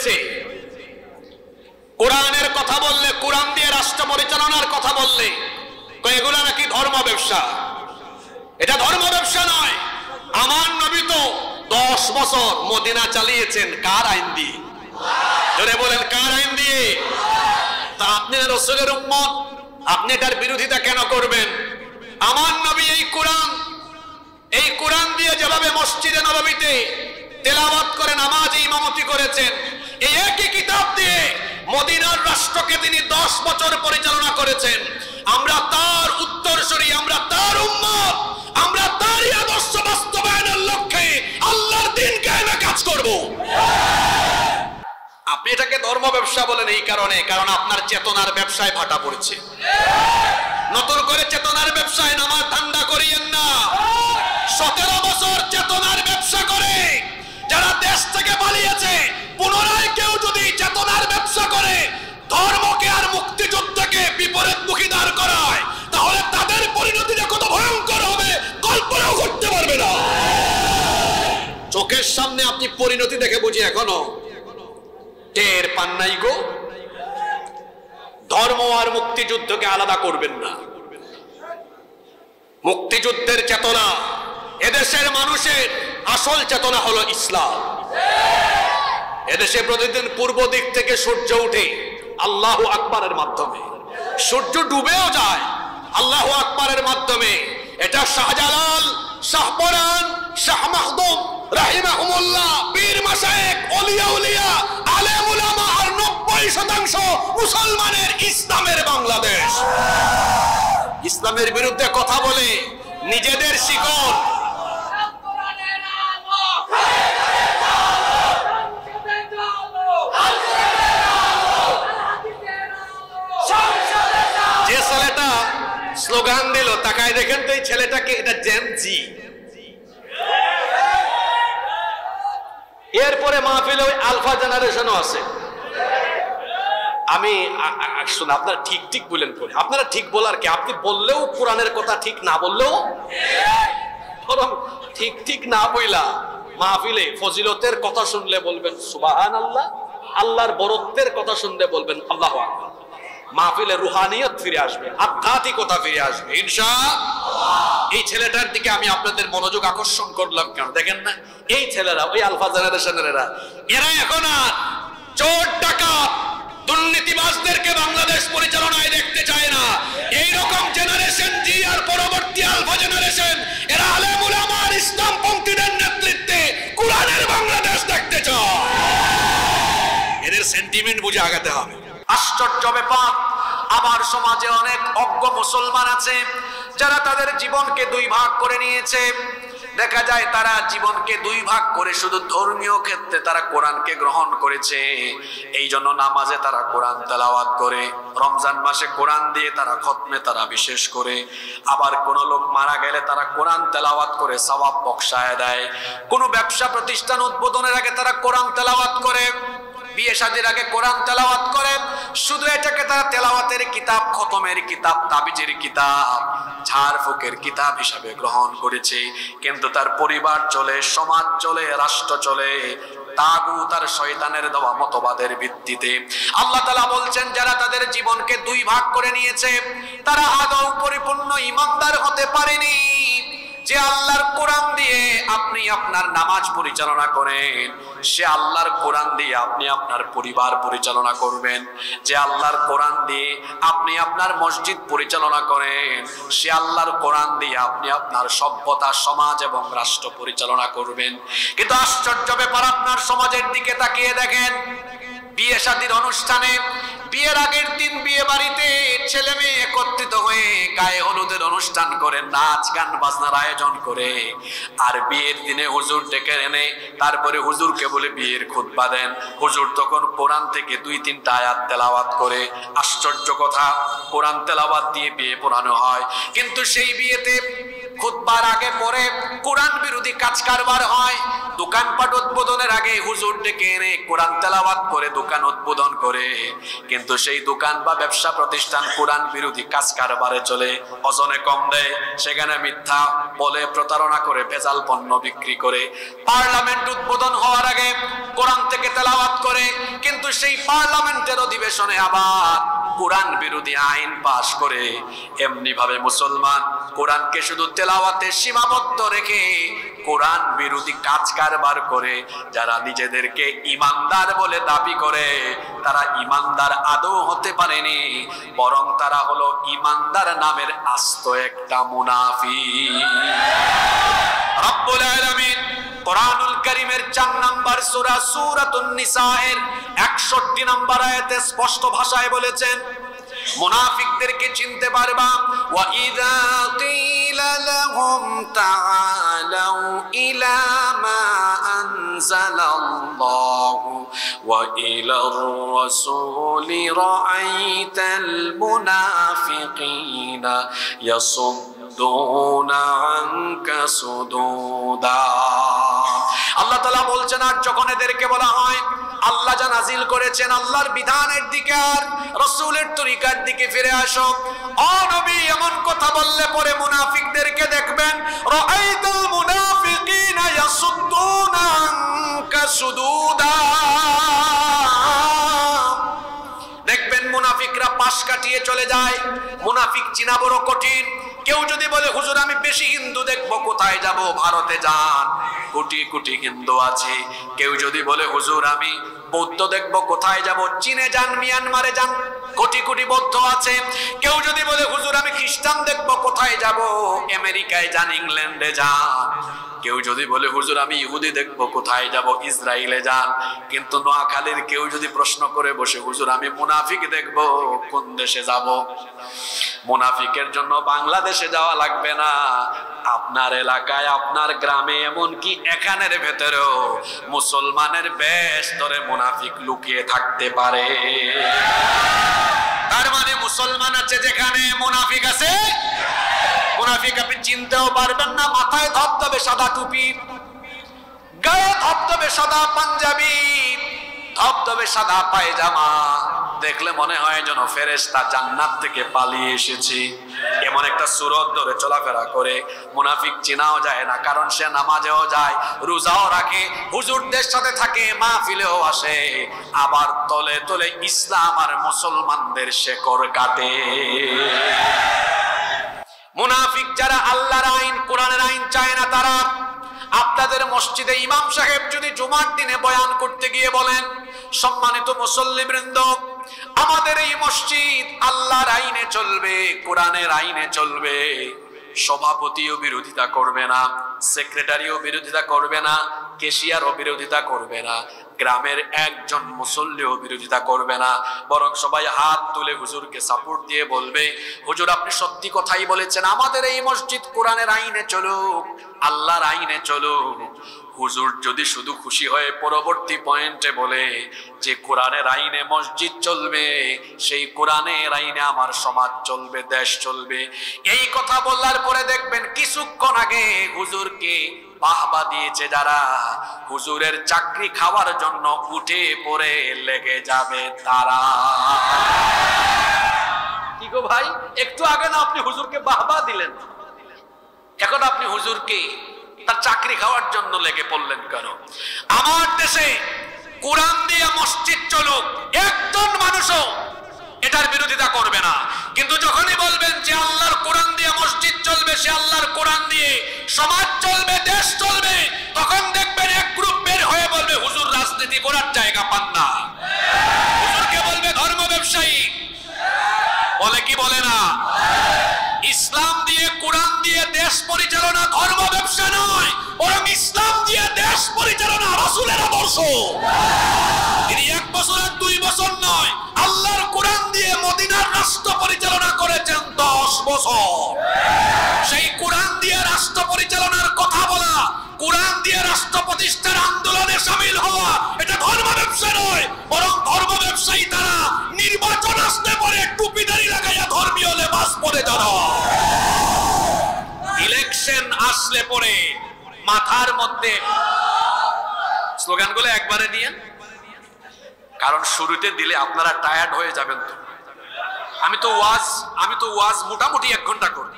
হয়েছে। কোরআনের কথা বললে, কোরআন দিয়ে রাষ্ট্র পরিচালনার কথা বললে এগুলা নাকি ধর্ম ব্যবসা। এটা ধর্ম ব্যবসা নয়। আমার নবী তো 10 বছর মদিনা চালিয়েছেন কার আইন দিয়ে? জোরে বলেন, কার আইন দিয়ে? তা আপনি রাসূলের উম্মত, আপনি এটার বিরোধিতা কেন করবেন? আমার নবী এই কোরআন দিয়ে যেভাবে মসজিদে নববীতে তেলাওয়াত করে নামাজে ইমামতি করেছেন, এই একই কিতাব দিয়ে মদিনার রাষ্ট্রকে তিনি 10 বছর পরিচালনা করেছেন। আমরা তার উত্তরসূরি, আমরা তার উম্মত, আমরা তারই আদর্শ বাস্তবায়নের লক্ষ্যে আল্লাহর দ্বীন কায়েমে কাজ করব। আপনি এটাকে ধর্ম ব্যবসা বলেন এই কারণে, কারণ আপনার চেতনার ব্যবসায় ভাটা পড়েছে। নতুন করে চেতনার ব্যবসায় নামাজ ধান্দা করিয়েন না। 17 বছর চেতনার ব্যবসা করে যারা দেশ থেকে পালিয়েছে, পুনরায় কেউ যদি চেতনার ব্যবসা করে ধর্মকে আর মুক্তিযুদ্ধকে বিপরীতমুখী দাঁড় করায়, তাহলে তাদের পরিণতিটা কত ভয়ঙ্কর হবে কল্পনাও করতে পারবে না। চোখের সামনে আপনি পরিণতি দেখে বুঝি এখনো টের পান নাই গো। ধর্ম আর মুক্তিযুদ্ধকে আলাদা করবেন না। মুক্তিযুদ্ধের চেতনা, এদেশের মানুষের আসল চেতনা হলো ইসলাম। এদেশে প্রতিদিন পূর্ব দিক থেকে সূর্য উঠে আল্লাহু আকবারের মাধ্যমে, সূর্য ডুবেও যায় আল্লাহু আকবারের মাধ্যমে। এটা শাহজালাল, শাহপরান, শাহ মাহদুম রাহিমাহুমুল্লাহ, পীর মাশায়েখ, ওলিয়া উলিয়া, আলেম উলামা আর 90% মুসলমানের ইসলামের বাংলাদেশ। ইসলামের বিরুদ্ধে কথা বলে নিজেদের শিকড় যে ছেলেটা স্লোগান দিল, তাকায় দেখেন তো এই ছেলেটাকে, এটা জেন জি। এরপরে মাহফিলে ওই আলফা জেনারেশনও আছে। আমি শুন, আপনারা ঠিক ঠিক বলেন, আপনারা ঠিক বলার কি? আপনি বললেও কোরআনের কথা ঠিক, না বললেও বরং ঠিক ঠিক না বইলা মাহফিলে ফজিলতের কথা শুনলে বলবেন সুবহানাল্লাহ, আল্লাহর বরত্বের কথা শুনলে বলবেন আল্লাহু আকবার। মাহফিলে রুহানিয়ত ফিরে আসবে, আধ্যাত্মিকতা ফিরে আসবে ইনশাআল্লাহ। এই ছেলেটার দিকে আমি আপনাদের মনোযোগ আকর্ষণ করলাম কেন দেখেন না? এই ছেলেরা, ওই আলফা জেনারেশনের এরা এখন আর চোর ডাকাত দুর্নীতিবাজদেরকে বাংলাদেশ পরিচালনায় দেখতে চায় না। এইরকম জেনারেশন জি আর পরবর্তী আলফা জেনারেশন, এরা আলেম উলামা আর ইসলামপন্থীদের নেতৃত্বে কোরআনের বাংলাদেশ দেখতে চায়। এদের সেন্টিমেন্ট বুঝে আগাতে হবে। আশ্চর্য ব্যাপার, আবার সমাজে অনেক অজ্ঞ মুসলমান আছে যারা তাদের জীবনকে 2 ভাগ করে নিয়েছে। দেখা যায় তারা জীবনকে 2 ভাগ করে শুধু ধর্মীয় ক্ষেত্রে তারা কোরআনকে গ্রহণ করেছে। এই জন্য নামাজে তারা কোরআন তেলাওয়াত করে, রমজান মাসে কোরআন দিয়ে তারা খতমে তারা বিশেষ করে। আবার কোন লোক মারা গেলে তারা কোরআন তেলাওয়াত করে সওয়াব বখশায় দেয়। কোন ব্যবসা প্রতিষ্ঠান উদ্বোধনের আগে তারা কোরআন তেলাওয়াত করে, বিয়ে শাদীর আগে কোরআন তেলাওয়াত করে। শুধু এটাকে তারা তেলাওয়াতের কিতাব, খতমের কিতাব, তাবিজের কিতাব, ঝাড়ফুঁকের কিতাব হিসাবে গ্রহণ করেছে। কিন্তু তার পরিবার চলে, সমাজ চলে, রাষ্ট্র চলে তাগুত আর শয়তানের দেওয়া মতবাদের ভিত্তিতে। আল্লাহ তাআলা বলছেন যারা তাদের জীবনকে 2 ভাগ করে নিয়েছে তারা আদৌ পরিপূর্ণ ঈমানদার হতে পারেনি। যে আল্লাহর কোরআন দিয়ে আপনি আপনার নামাজ পরিচালনা করেন, সে আল্লাহর কোরআন দিয়ে আপনি আপনার পরিবার পরিচালনা করবেন। যে আল্লাহর কোরআন দিয়ে আপনি আপনার মসজিদ পরিচালনা করেন, সে আল্লাহর কোরআন দিয়ে আপনি আপনার সভ্যতা, সমাজ এবং রাষ্ট্র পরিচালনা করবেন। কিন্তু আশ্চর্য ব্যাপার, আপনার সমাজের দিকে তাকিয়ে দেখেন, বিয়ে শাদীর অনুষ্ঠানে বিয়ের আগের দিন বিয়ে বাড়িতে ছেলে মেয়ে একত্রিত হয়ে গায়ে হলুদের অনুষ্ঠান করে, নাচ গান বাজনার আয়োজন করে, আর বিয়ের দিনে হুজুর ডেকে এনে তারপরে হুজুরকে বলে বিয়ের খুতবা দেন। হুজুর তখন কোরআন থেকে 2-3টা আয়াত তেলাওয়াত করে। আশ্চর্য কথা, কোরআন তেলাওয়াত দিয়ে বিয়ে পড়ানো হয়, কিন্তু সেই বিয়েতে খুতবার আগে পরে কোরআন বিরোধী কাজ কারবার হয়। দোকানপাট উদ্বোধনের আগে হুজুর ডেকে এনে কোরআন তেলাওয়াত করে দোকান উদ্বোধন করে, কিন্তু সেই দোকান বা ব্যবসা প্রতিষ্ঠান কোরআন বিরোধী কাজ কারবারে চলে, ওজনে কম দেয়, সেখানে মিথ্যা বলে প্রতারণা করে ভেজাল পণ্য বিক্রি করে। পার্লামেন্ট উদ্বোধন হওয়ার আগে কোরআন থেকে তেলাওয়াত করে, কিন্তু সেই পার্লামেন্টের অধিবেশনে আবার কোরআন বিরোধী আইন পাশ করে। এমনি ভাবে মুসলমান কোরআনকে শুধু তেলাওয়াতে সীমাবদ্ধ রেখে কোরআন বিরোধী কাজ কারবার করে। যারা নিজেদেরকে ইমানদার বলে দাবি করে তারা ইমানদার আদৌ হতে পারেনি, বরং তারা হলো ইমানদার নামের আস্ত একটা মুনাফিক। রব্বুল আলামিন কোরআনুল কারীমের 4 নম্বর সূরা সূরাতুন নিসা এর 61 নম্বর আয়াতে স্পষ্ট ভাষায় বলেছেন, মুনাফিকদেরকে চিনতে পারবা, ওয়া ইযা কিলা লাহুম তাআলাউ ইলা মা আনজালাল্লাহু ওয়া ইলার রাসূলি রাআইতাল মুনাফিকিনা ইয়াসুদ্দুনা আনকা সুদুদা। আল্লাহ তাআলা বলছেন, আর যখন এদেরকে বলা হয় আল্লাহ যা নাজিল করেছেন আল্লাহর বিধানের দিকে আর রাসূলের তরিকার দিকে ফিরে আসো, ও নবী এমন কথা বললে পরে মুনাফিকদেরকে দেখবেন, রাআইতাল মুনাফিকিনা ইয়াসুদ্দুনা আনকা সুদুদা, দেখবেন মুনাফিকরা পাশ কাটিয়ে চলে যায়। মুনাফিক চিনা বড় কঠিন। কেউ যদি বলে হুজুর আমি বেশি হিন্দু দেখবো, কোথায় যাব? ভারতে যান, কোটি কোটি হিন্দু আছে। কেউ যদি বলে হুজুর আমি বৌদ্ধ দেখবো, কোথায় যাব? চীনে যান, মিয়ানমারে যান, কোটি কোটি বৌদ্ধ আছে। কেউ যদি বলে হুজুর আমি খ্রিস্টান দেখবো, কোথায় যাব? আমেরিকায় যান, ইংল্যান্ডে যান। কেউ যদি বলে হুজুর আমি ইহুদি দেখবো, কোথায় যাব? ইসরায়েলে যান। কিন্তু নোয়াখালীর কেউ যদি প্রশ্ন করে বসে হুজুর আমি মুনাফিক দেখবো, কোন দেশে যাব? মুনাফিকের জন্য বাংলাদেশে যাওয়া লাগবে না, আপনার এলাকায় আপনার গ্রামে এমনকি এখানের ভেতরেও মুসলমানের বেশ ধরে মুনাফিক লুকিয়ে থাকতে পারে। তার মানে মুসলমান আছে যেখানে মুনাফিক আছে। মুনাফিক আপনি চিনতেও পারবেন না। মাথায় ধবধবে সাদা টুপি, গায়ে ধবধবে সাদা পাঞ্জাবি, ধবধবে সাদা পায়জামা, দেখলে মনে হয় যেন ফেরেশতা জান্নাত থেকে পালিয়ে এসেছে। এমন একটা সুরত ধরে চলাফেরা করে। মুনাফিক চেনাও যায় না, কারণ সে নামাজেও যায়, রোজাও রাখে, হুজুরদের সাথে থাকে, মাহফিলেও আসে, আবার তলে তলে ইসলাম আর মুসলমানদের শেকড় কাটে। মুনাফিক যারা আল্লাহর আইন কোরআনের আইন চায় না, তারা আপনাদের মসজিদে ইমাম সাহেব যদি জুমার দিনে বয়ান করতে গিয়ে বলেন, সম্মানিত মুসল্লিবৃন্দ আমাদের এই মসজিদ আল্লাহর আইনে চলবে, কোরআনের আইনে চলবে, সভাপতিও বিরোধিতা করবে না, সেক্রেটারিও বিরোধিতা করবে না, কেশিয়ারও বিরোধিতা করবে না, গ্রামের একজন মুসল্লিও বিরোধিতা করবে না, বরং সবাই হাত তুলে হুজুরকে সাপোর্ট দিয়ে বলবে, হুজুর আপনি সত্যি কথাই বলেছেন, আমাদের এই মসজিদ কোরআনের আইনে চলুক, আল্লাহর আইনে চলুক। হুজুর যদি শুধু খুশি হয়ে পরবর্তী পয়েন্টে বলে যে কোরআনের আইনে মসজিদ চলবে, সেই কোরআনের আইনে আমার সমাজ চলবে, দেশ চলবে, এই কথা বলার পরে দেখবেন কিছুক্ষণ আগে হুজুরকে বাহবা দিয়েছে যারা, হুজুরের চাকরি খাওয়ার জন্য উঠে পড়ে লেগে যাবে তারা। কি গো ভাই, একটু আগে না আপনি হুজুরকে বাহবা দিলেন, এখন আপনি হুজুরকে তার চাকরি খাওয়ার জন্য লেগে পড়লেন কেন? আমার দেশে কোরআন দিয়ে মসজিদ চলুক, একজন মানুষও এটার বিরোধিতা করবে না, কিন্তু যখনই বলবেন যে আল্লাহর কোরআন দিয়ে মসজিদ চলবে, সে আল্লাহর কোরআন দিয়ে সমাজ চলবে, দেশ চলবে, তখন দেখবেন এক গ্রুপ বের হয়ে বলবে হুজুর রাজনীতি করার জায়গা পান না, হুজুরকে বলবে ধর্ম ব্যবসায়ী, বলে কি বলে না? ইসলাম দিয়ে কোরআন দিয়ে দেশ পরিচালনা ধর্ম ব্যবসা নয়, বরং ইসলাম দিয়ে দেশ পরিচালনা রাসূলের আদর্শ। তিনি 1 বছর আর 2 বছর নয়, আল্লাহর কোরআন দিয়ে মদিনার রাষ্ট্র পরিচালনা করেছেন 10 বছর। সেই কোরআন দিয়ে রাষ্ট্র পরিচালনার কথা বলা, কোরআন দিয়ে রাষ্ট্র প্রতিষ্ঠার আন্দোলনে শামিল হওয়া, এটা ধর্ম ব্যবসা নয়, বরং ধর্ম ব্যবসায়ী তারা নির্বাচন আসতে পরে টুপিদারি লাগাইয়া ধর্মীয় লেবাস পরে যারা, ইলেকশন আসলে পরে মাথার মধ্যে স্লোগানগুলো একবারে দিয়ে, কারণ শুরুতে দিলে আপনারা টায়ার্ড হয়ে যাবেন। তো আমি তো ওয়াজ মোটামুটি 1 ঘন্টা করি,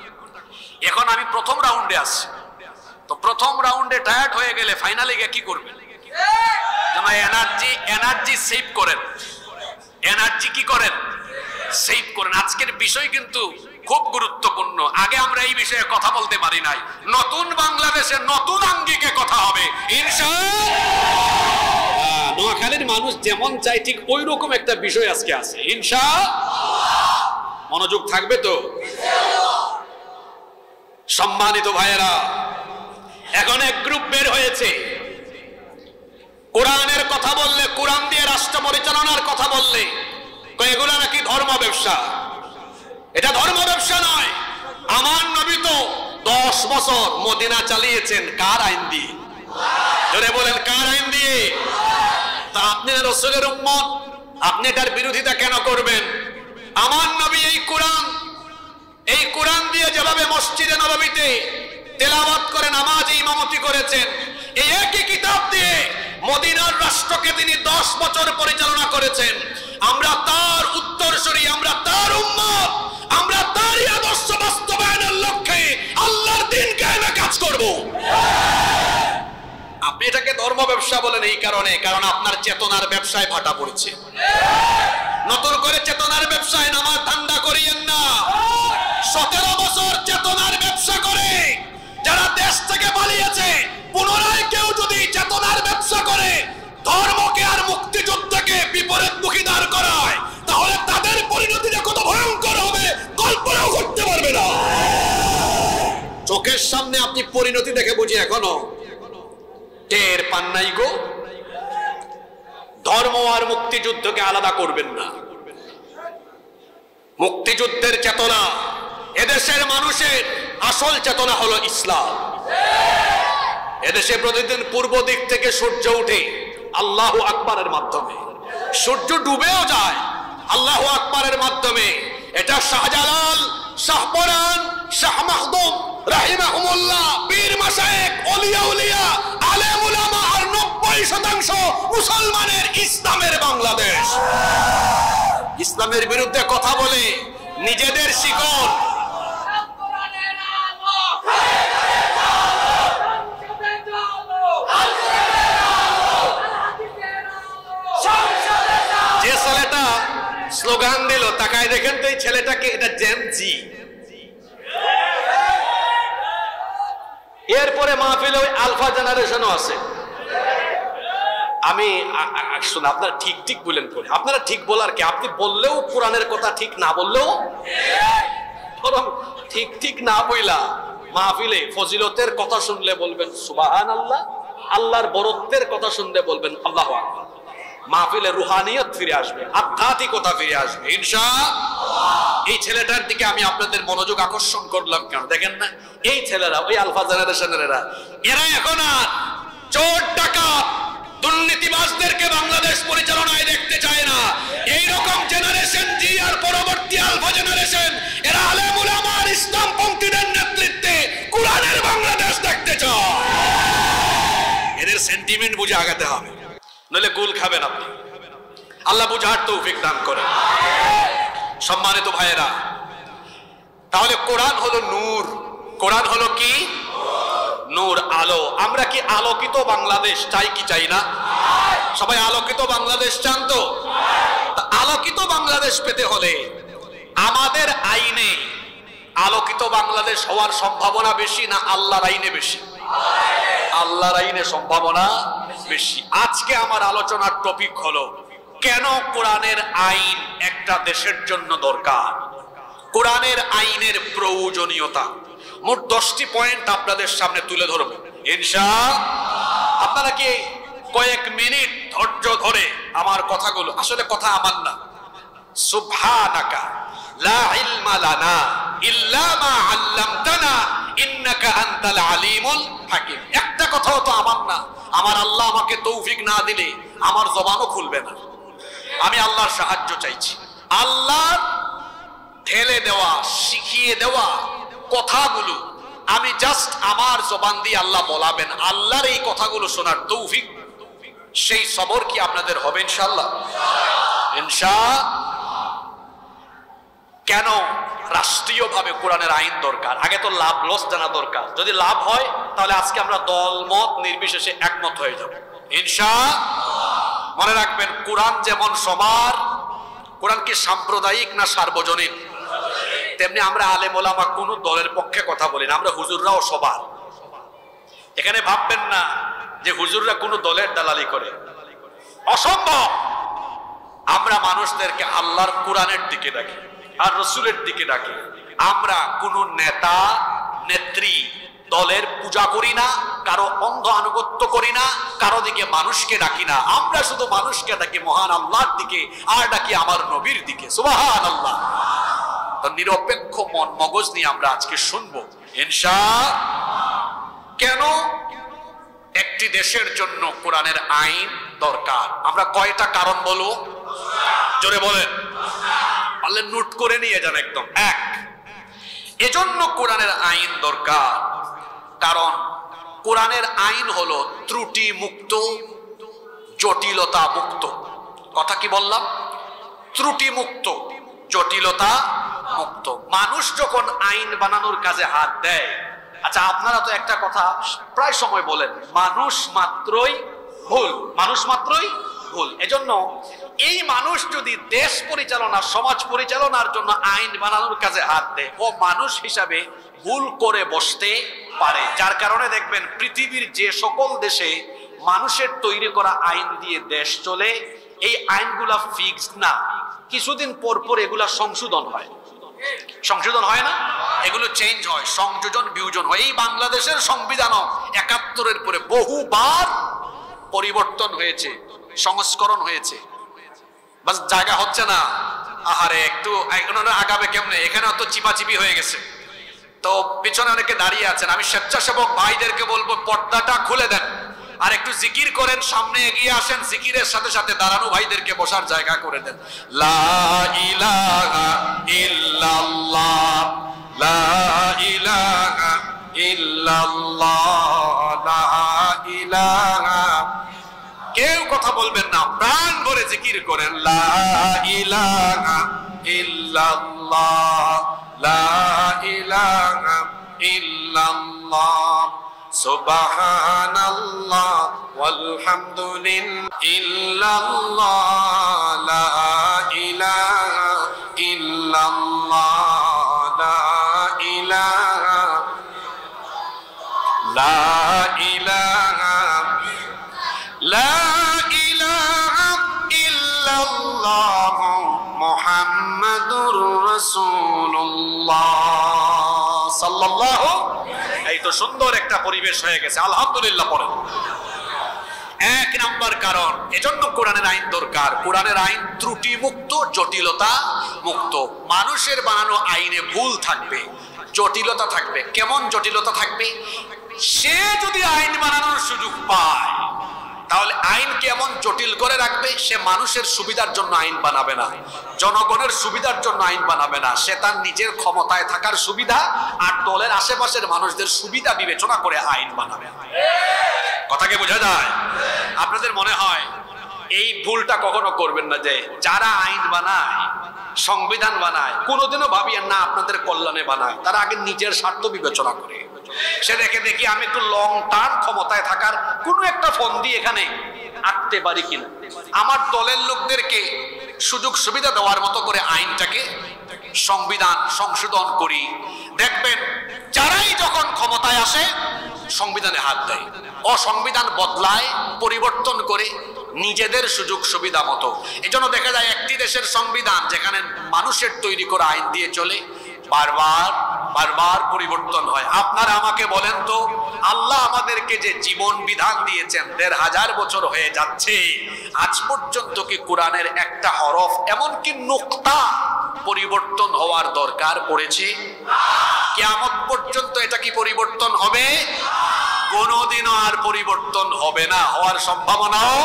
এখন আমি প্রথম রাউন্ডে আসছি, তো প্রথম রাউন্ডে টায়ার্ড হয়ে গেলে ফাইনালে গিয়ে কি করবেন? এনার্জি সেভ করেন, এনার্জি কি করেন, সেভ করেন। আজকের বিষয় কিন্তু খুব গুরুত্বপূর্ণ। আগে আমরা এই বিষয়ে কথা বলতে পারি নাই। নতুন বাংলাদেশে নতুন আঙ্গিকে কথা হবে ইনশাআল্লাহ। নোয়াখালীর মানুষ যেমন চাই ঠিক ওই রকম একটা বিষয় আজকে আছে ইনশাআল্লাহ। মনোযোগ থাকবে তো? সম্মানিত ভাইয়েরা, এখন এক গ্রুপ বের হয়েছে, কোরআনের কথা বললে, কোরআন দিয়ে রাষ্ট্র পরিচালনার কথা বললে এগুলা নাকি ধর্ম ব্যবসা। এটা ধর্ম ব্যবসা নয়। আমার নবী তো 10 বছর মদিনা চালিয়েছেন কার আইন দিয়ে? জোরে বলেন, কার আইন দিয়ে? তা আপনি রাসূলের উম্মত, আপনি এটার বিরোধিতা কেন করবেন? আমার নবী এই কোরআন দিয়ে যেভাবে মসজিদে নববীতে তেলাওয়াত করে নামাজে ইমামতি করেছেন, এই একই কিতাব দিয়ে মদিনার রাষ্ট্রকে তিনি 10 বছর পরিচালনা করেছেন। আমরা তার উত্তরসূরি, আমরা তার উম্মত, আমরা তারই আদর্শ বাস্তবায়নের লক্ষ্যে আল্লাহর দ্বীন কায়েমে কাজ করব। আপনি এটাকে ধর্ম ব্যবসা বলেন এই কারণে, কারণ আপনার চেতনার ব্যবসায় ভাটা পড়েছে। নতুন করে চেতনার ব্যবসায় নামাজ ঠান্ডা করিয়েন না। 17 বছর চেতনার ব্যবসা করে যারা দেশ থেকে পালিয়েছে, পুনরায় কেউ যদি চেতনার ব্যবসা করে ধর্মকে আর মুক্তিযুদ্ধকে বিপরীতমুখী দাঁড় করায়, তাহলে তাদের পরিণতিটা কত ভয়ঙ্কর হবে কল্পনাও করতে পারবে না। চোখের সামনে আপনি পরিণতি দেখে বুঝি এখনো টের পান নাই গো। ধর্ম আর মুক্তিযুদ্ধকে আলাদা করবেন না। মুক্তিযুদ্ধের চেতনা, এদেশের মানুষের আসল চেতনা হলো ইসলাম। এদেশে প্রতিদিন পূর্ব দিক থেকে সূর্য উঠে আল্লাহু আকবারের মাধ্যমে, সূর্য ডুবেও যায় আল্লাহু আকবারের মাধ্যমে। এটা শাহজালাল, শাহপরান, শাহ মাহদুম রাহিমাহুমুল্লাহ, পীর মাশায়েখ, ওলিয়া উলিয়া, আলেম উলামা আর 90% মুসলমানের ইসলামের বাংলাদেশ। ইসলামের বিরুদ্ধে কথা বলে নিজেদের শিকড় যে ছেলেটা স্লোগান দিল, তাকায় দেখেন তো এই ছেলেটাকে, এটা জেন জি। এরপরে মাহফিলে ওই আলফা জেনারেশনও আছে। আমি শুন, আপনারা ঠিক বলেন করে, আপনারা ঠিক বলার কি? আপনি বললেও কোরআনের কথা ঠিক, না বললেও বরং ঠিক না বইলা মাহফিলে ফজিলতের কথা শুনলে বলবেন সুবহানাল্লাহ, আল্লাহর বরত্বের কথা শুনলে বলবেন আল্লাহু আকবার। মাহফিলে রুহানিয়ত ফিরে আসবে, আধ্যাত্মিকতা ফিরে আসবে ইনশাআল্লাহ। এই ছেলেটার দিকে আমি আপনাদের মনোযোগ আকর্ষণ করলাম কেন দেখেন না? এই ছেলেরা, ওই আলফা জেনারেশনের এরা এখন আর চোর ডাকাত দুর্নীতিবাজদেরকে বাংলাদেশ পরিচালনায় দেখতে চায় না। এইরকম জেনারেশন জি আর পরবর্তী আলফা জেনারেশন, এরা আলেম উলামা আর ইসলামপন্থীদের নেতৃত্বে কোরআনের বাংলাদেশ দেখতে চায়। এদের সেন্টিমেন্ট বুঝে আগাতে হবে, নইলে গুল খাবেন আপনি। আল্লাহ বুঝার তৌফিক দান করেন। সম্মানিত ভাইয়েরা, তাহলে কোরআন হলো নূর। কোরআন হলো কি? নূর, আলো। আমরা কি আলোকিত বাংলাদেশ চাই কি চাই না? সবাই আলোকিত বাংলাদেশ চান তো? আলোকিত বাংলাদেশ পেতে হলে আমাদের আইনে আলোকিত বাংলাদেশ হওয়ার সম্ভাবনা বেশি না আল্লাহর আইনে বেশি? আল্লাহর আইনে সম্ভাবনা বেশি। আজকে আমার আলোচনার টপিক হলো কেন কোরআনের আইন একটা দেশের জন্য দরকার, কোরআনের আইনের প্রয়োজনীয়তা। মোট 10টি পয়েন্ট আপনাদের সামনে তুলে ধরব ইনশাআল্লাহ। আপনারা কি কয়েক মিনিট ধৈর্য ধরে আমার কথাগুলো, আসলে কথা আমার না, সুবহানাকা লা ইলমা লানা ইল্লা মা আল্লামতানা ইন্নাকা আনতাল আলিমুল হাকিম। একটা কথাও তো আমার না। আমার আল্লাহ আমাকে তৌফিক না দিলে আমার জবানও খুলবে না। আমি আল্লাহর সাহায্য চাইছি। আল্লাহ ঢেলে দেওয়া, শিখিয়ে দেওয়া কথাগুলো আমি জাস্ট আমার জবান দিয়ে আল্লাহ বলাবেন। আল্লাহর এই কথাগুলো শোনার তৌফিক, সেই সবর কি আপনাদের হবে ইনশাআল্লাহ? ইনশাআল্লাহ। কেন রাষ্ট্রীয়ভাবে কোরআনের আইন দরকার? আগে তো লাভ লস জানা দরকার। যদি লাভ হয় তাহলে আজকে আমরা দলমত নির্বিশেষে একমত হয়ে যাব ইনশাআল্লাহ। মনে রাখবেন কোরআন যেমন সবার, কোরআন কি সাম্প্রদায়িক না সার্বজনীন? তেমনি আমরা আলেম ওলামা কোন দলের পক্ষে কথা বলি না, আমরা হুজুররাও সবার। এখানে ভাববেন না যে হুজুররা কোন দলের দালালি করে, অসম্ভব। আমরা মানুষদেরকে আল্লাহর কোরআনের দিকে ডাকি আর রসুলের দিকে ডাকি। আমরা কোন নেতা নেত্রী দলের পূজা করি না, কারো অন্ধ আনুগত্য করি না, কারো দিকে মানুষকে ডাকি না। আমরা শুধু মানুষকে ডাকি মহান আল্লাহর দিকে, আর ডাকি আমার নবীর দিকে। সুবহানাল্লাহ। তো নিরপেক্ষ মন মগজ নিয়ে আমরা আজকে শুনবো ইনশাআল্লাহ। কেন একটি দেশের জন্য কোরআনের আইন দরকার? আমরা কয়টা কারণ বলবো, জোরে বলেন, পারলে নোট করে নিয়ে যান একদম। এক, এজন্য কোরআনের আইন দরকার কারণ কোরআনের আইন হলো ত্রুটি মুক্ত, জটিলতা মুক্ত। কথা কি বললাম? ত্রুটি মুক্ত, জটিলতা মুক্ত। মানুষ যখন আইন বানানোর কাজে হাত দেয়, আচ্ছা আপনারা তো একটা কথা প্রায় সময় বলেন, মানুষ মাত্রই ভুল, মানুষ মাত্রই ভুল। এজন্য এই মানুষ যদি দেশ পরিচালনা, সমাজ পরিচালনার জন্য আইন বানানোর কাজে হাত দেয়, ও মানুষ হিসাবে ভুল করে বসতে পারে। যার কারণে দেখবেন পৃথিবীর যে সকল দেশে মানুষের তৈরি করা আইন দিয়ে দেশ চলে, এই আইনগুলা ফিক্সড না, কিছুদিন পর পর এগুলা সংশোধন হয়। সংশোধন হয় না, এগুলো চেঞ্জ হয়, সংযোজন বিয়োজন হয়। এই বাংলাদেশের সংবিধানও ৭১-এর পরে বহুবার পরিবর্তন হয়েছে, সংস্করণ হয়েছে, বাস জায়গা হচ্ছে না। আহারে একটু আগাবে কেমনে, এখানে তো চিপাচিপি হয়ে গেছে। তো পিছনে অনেকে দাঁড়িয়ে আছেন, আমি স্বেচ্ছাসেবক ভাইদেরকে বলবো পর্দাটা খুলে দেন আর একটু জিকির করেন, সামনে এগিয়ে আসেন, জিকিরের সাথে সাথে দাঁড়ানো ভাইদেরকে বসার জায়গা করে দেন। লা ইলাহা ইল্লাল্লাহ, লা ইলাহা ইল্লাল্লাহ, লা ইলাহা। কেউ কথা বলবেন না, প্রাণ ভরে জিকির করেন। লা ইলাহা ইল্লাল্লাহ, লা ইলাহা ইল্লাল্লাহ, সুবহানাল্লাহ ওয়ালহামদুলিল্লাহ, ইল্লাল্লাহ, লা ইলাহা ইল্লাল্লাহ, লা ইলাহা, লা ইলাহা, লা ইলাহা ইল্লাল্লাহ, মুহাম্মাদুর রাসূলুল্লাহ সাল্লাল্লাহু। এই তো সুন্দর একটা পরিবেশ হয়ে গেছে, আলহামদুলিল্লাহ পড়েন। এক নাম্বার কারণ, এজন্য কোরআনের আইন দরকার। কোরআনের আইন ত্রুটি মুক্ত, জটিলতা মুক্ত। মানুষের বানানো আইনে ভুল থাকবে, জটিলতা থাকবে। কেমন জটিলতা থাকবে? সে যদি আইন বানানোর সুযোগ পায়, তাহলে আইনকে এমন জটিল করে রাখবে, সে মানুষের সুবিধার জন্য আইন বানাবে না, জনগণের সুবিধার জন্য আইন বানাবে না। সে তার নিজের ক্ষমতায় থাকার সুবিধা আর দলের আশেপাশের মানুষদের সুবিধা বিবেচনা করে আইন বানাবে। কথাকে বোঝা যায়? আপনাদের মনে হয় এই ভুলটা কখনো করবেন না যে যারা আইন বানায়, সংবিধান বানায়, কোনোদিনও ভাবিয়েন না আপনাদের কল্যাণে বানায়, তারা আগে নিজের স্বার্থ বিবেচনা করে। সে দেখি আমি একটু লং টার্ম ক্ষমতায় থাকার কোনো একটা ফন্দি এখানে আঁকতে পারি কিনা, আমার দলের লোকদেরকে সুযোগ সুবিধা দেওয়ার মতো করে আইনটাকে সংবিধান সংশোধন করি। দেখবেন যারাই যখন ক্ষমতায় আসে সংবিধানে হাত দেয়, সংবিধান বদলায়, পরিবর্তন করে নিজেদের সুযোগ সুবিধা মতো। এজন্য দেখা যায় একটি দেশের সংবিধান যেখানে মানুষের তৈরি করা আইন দিয়ে চলে, বারবার বারবার পরিবর্তন হয়। আপনারা আমাকে বলেন তো, আল্লাহ আমাদেরকে যে জীবন বিধান দিয়েছেন ১৫০০ বছর হয়ে যাচ্ছে, আজ পর্যন্ত কি কোরআনের একটা হরফ, এমনকি নুকতা পরিবর্তন হওয়ার দরকার পড়েছে? কিয়ামত পর্যন্ত এটা কি পরিবর্তন হবে? কোনোদিনও আর পরিবর্তন হবে না, হওয়ার সম্ভাবনাও।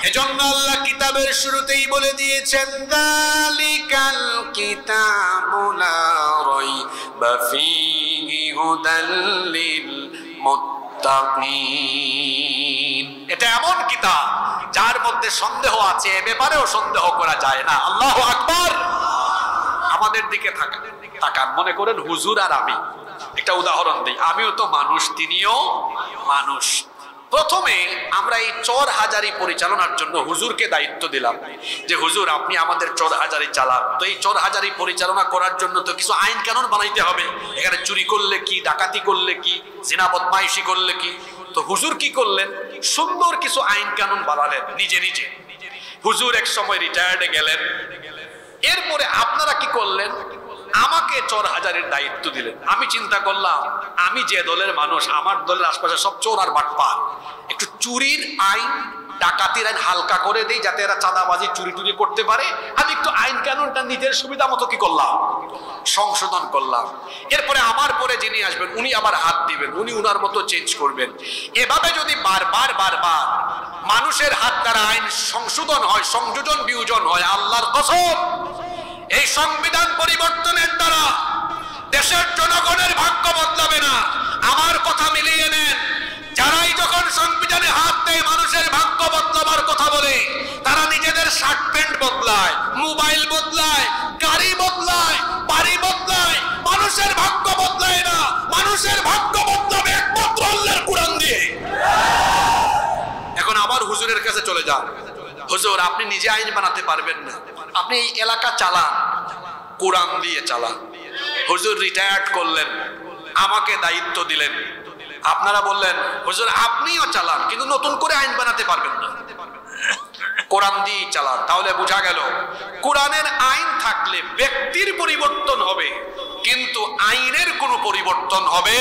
এজন্য আল্লাহ কিতাবের শুরুতেই বলে দিয়েছেন, যালিকাল কিতাবু লা রাইবা ফীহি হুদাল লিল মুত্তাকিন। এটা এমন কিতাব যার মধ্যে সন্দেহ আছে, এ ব্যাপারেও সন্দেহ করা যায় না। আল্লাহু আকবার। আমাদের দিকে তাকান, মনে করেন হুজুর আর আমি একটা উদাহরণ দিই, আমিও তো মানুষ, তিনিও মানুষ। প্রথমে আমরা এই চর হাজারি পরিচালনার জন্য হুজুরকে দায়িত্ব দিলাম যে হুজুর আপনি আমাদের চর হাজারি চালান। তো এই চর হাজারি পরিচালনা করার জন্য তো কিছু আইন কানুন বানাইতে হবে। এখানে চুরি করলে কি, ডাকাতি করলে কি, জিনা বদমাইশি করলে কি। তো হুজুর কি করলেন, সুন্দর কিছু আইন কানুন বানালেন নিজে নিজে। হুজুর এক সময় রিটায়ার্ডে গেলেন। এরপরে আপনারা কি করলেন, আমাকে চোর হাজারের দায়িত্ব দিলেন। আমি চিন্তা করলাম আমি যে দলের মানুষ, আমার দলের আশপাশে সব চোর আর বাটপার, একটু চুরির আইন ডাকাতির আইন হালকা করে দেই যাতে এরা চাঁদাবাজি চুরি টুরি করতে পারে। আমি একটু আইন কানুনটা নিজের সুবিধা মতো কি করলাম, সংশোধন করলাম। এরপরে আমার পরে যিনি আসবেন উনি আবার হাত দিবেন, উনি উনার মতো চেঞ্জ করবেন। এভাবে যদি বারবার বারবার মানুষের হাত দ্বারা আইন সংশোধন হয়, সংযোজন বিয়োজন হয়, আল্লাহর কসম এই সংবিধান পরিবর্তনের দ্বারা দেশের জনগণের ভাগ্য বদলাবে না। আমার কথা মিলিয়ে নেন, যারাই যখন সংবিধানে হাত দেয় মানুষের ভাগ্য বদলাবার কথা বলে, তারা নিজেদের শার্ট প্যান্ট বদলায়, মোবাইল বদলায়, গাড়ি বদলায়, বাড়ি বদলায়। মানুষের ভাগ্য বদলায় না, মানুষের ভাগ্য বদলাবে একমাত্র আল্লাহর কোরআন দিয়ে। এখন আবার হুজুরের কাছে চলে যান, হুজুর আপনি নিজে আইন বানাতে পারবেন না, আপনি এই এলাকা চালান, কোরআন দিয়ে চালান। হুজুর রিটায়ার্ড করলেন, আমাকে দায়িত্ব দিলেন। আপনারা বললেন হুজুর আপনিও চালান, কিন্তু নতুন করে আইন বানাতে পারবেন না, কোরআন দিয়ে চালান। তাহলে বোঝা গেল কোরআনের আইন থাকলে ব্যক্তির পরিবর্তন হবে, কিন্তু আইনের কোনো পরিবর্তন হবে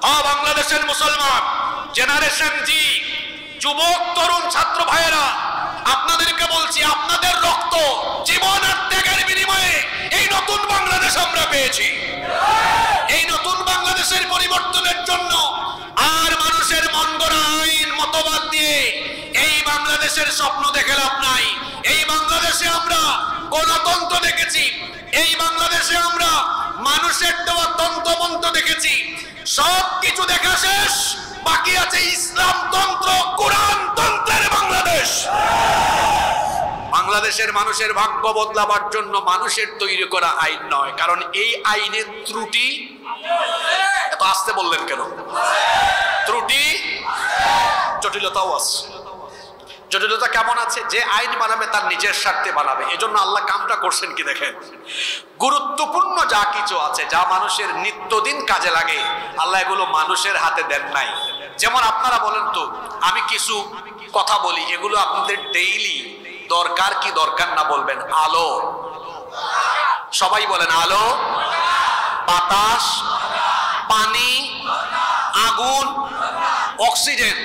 না। বাংলাদেশের মুসলমান জেনারেশন জি, যুবক তরুণ ছাত্র ভাইয়েরা, আপনাদেরকে বলছি আপনাদের রক্ত, জীবন আর ত্যাগের বিনিময়ে এই নতুন বাংলাদেশ আমরা পেয়েছি। এই নতুন বাংলাদেশের পরিবর্তনের জন্য আর মানুষের মন গড়া আইন মতবাদ দিয়ে এই বাংলাদেশের স্বপ্ন দেখে লাভ নাই। এই বাংলাদেশে আমরা গণতন্ত্র দেখেছি, এই বাংলাদেশে আমরা মানুষের দেওয়া তন্ত্রমন্ত্র দেখেছি, সবকিছু দেখা শেষ, বাকি আছে ইসলাম তন্ত্র, কোরআন তন্ত্রের বাংলাদেশ। বাংলাদেশের মানুষের ভাগ্য বদলাবার জন্য মানুষের তৈরি করা আইন নয়, কারণ এই আইনের ত্রুটি। এত আসতে বললেন কেন? ত্রুটি, জটিলতাও আছে। জটিলতা কেমন আছে? যে আইন বানাবে তার নিজের স্বার্থে বানাবে। এজন্য আল্লাহ কামটা করছেন কি দেখেন, গুরুত্বপূর্ণ যা কিছু আছে, যা মানুষের নিত্যদিন কাজে লাগে, আল্লাহ এগুলো মানুষের হাতে দেন নাই। যেমন আপনারা বলেন তো, আমি কিছু কথা বলি, এগুলো আপনাদের ডেইলি দরকার কি দরকার না বলবেন। আলো, সবাই বলেন আলো, বাতাস, পানি, আগুন, অক্সিজেন,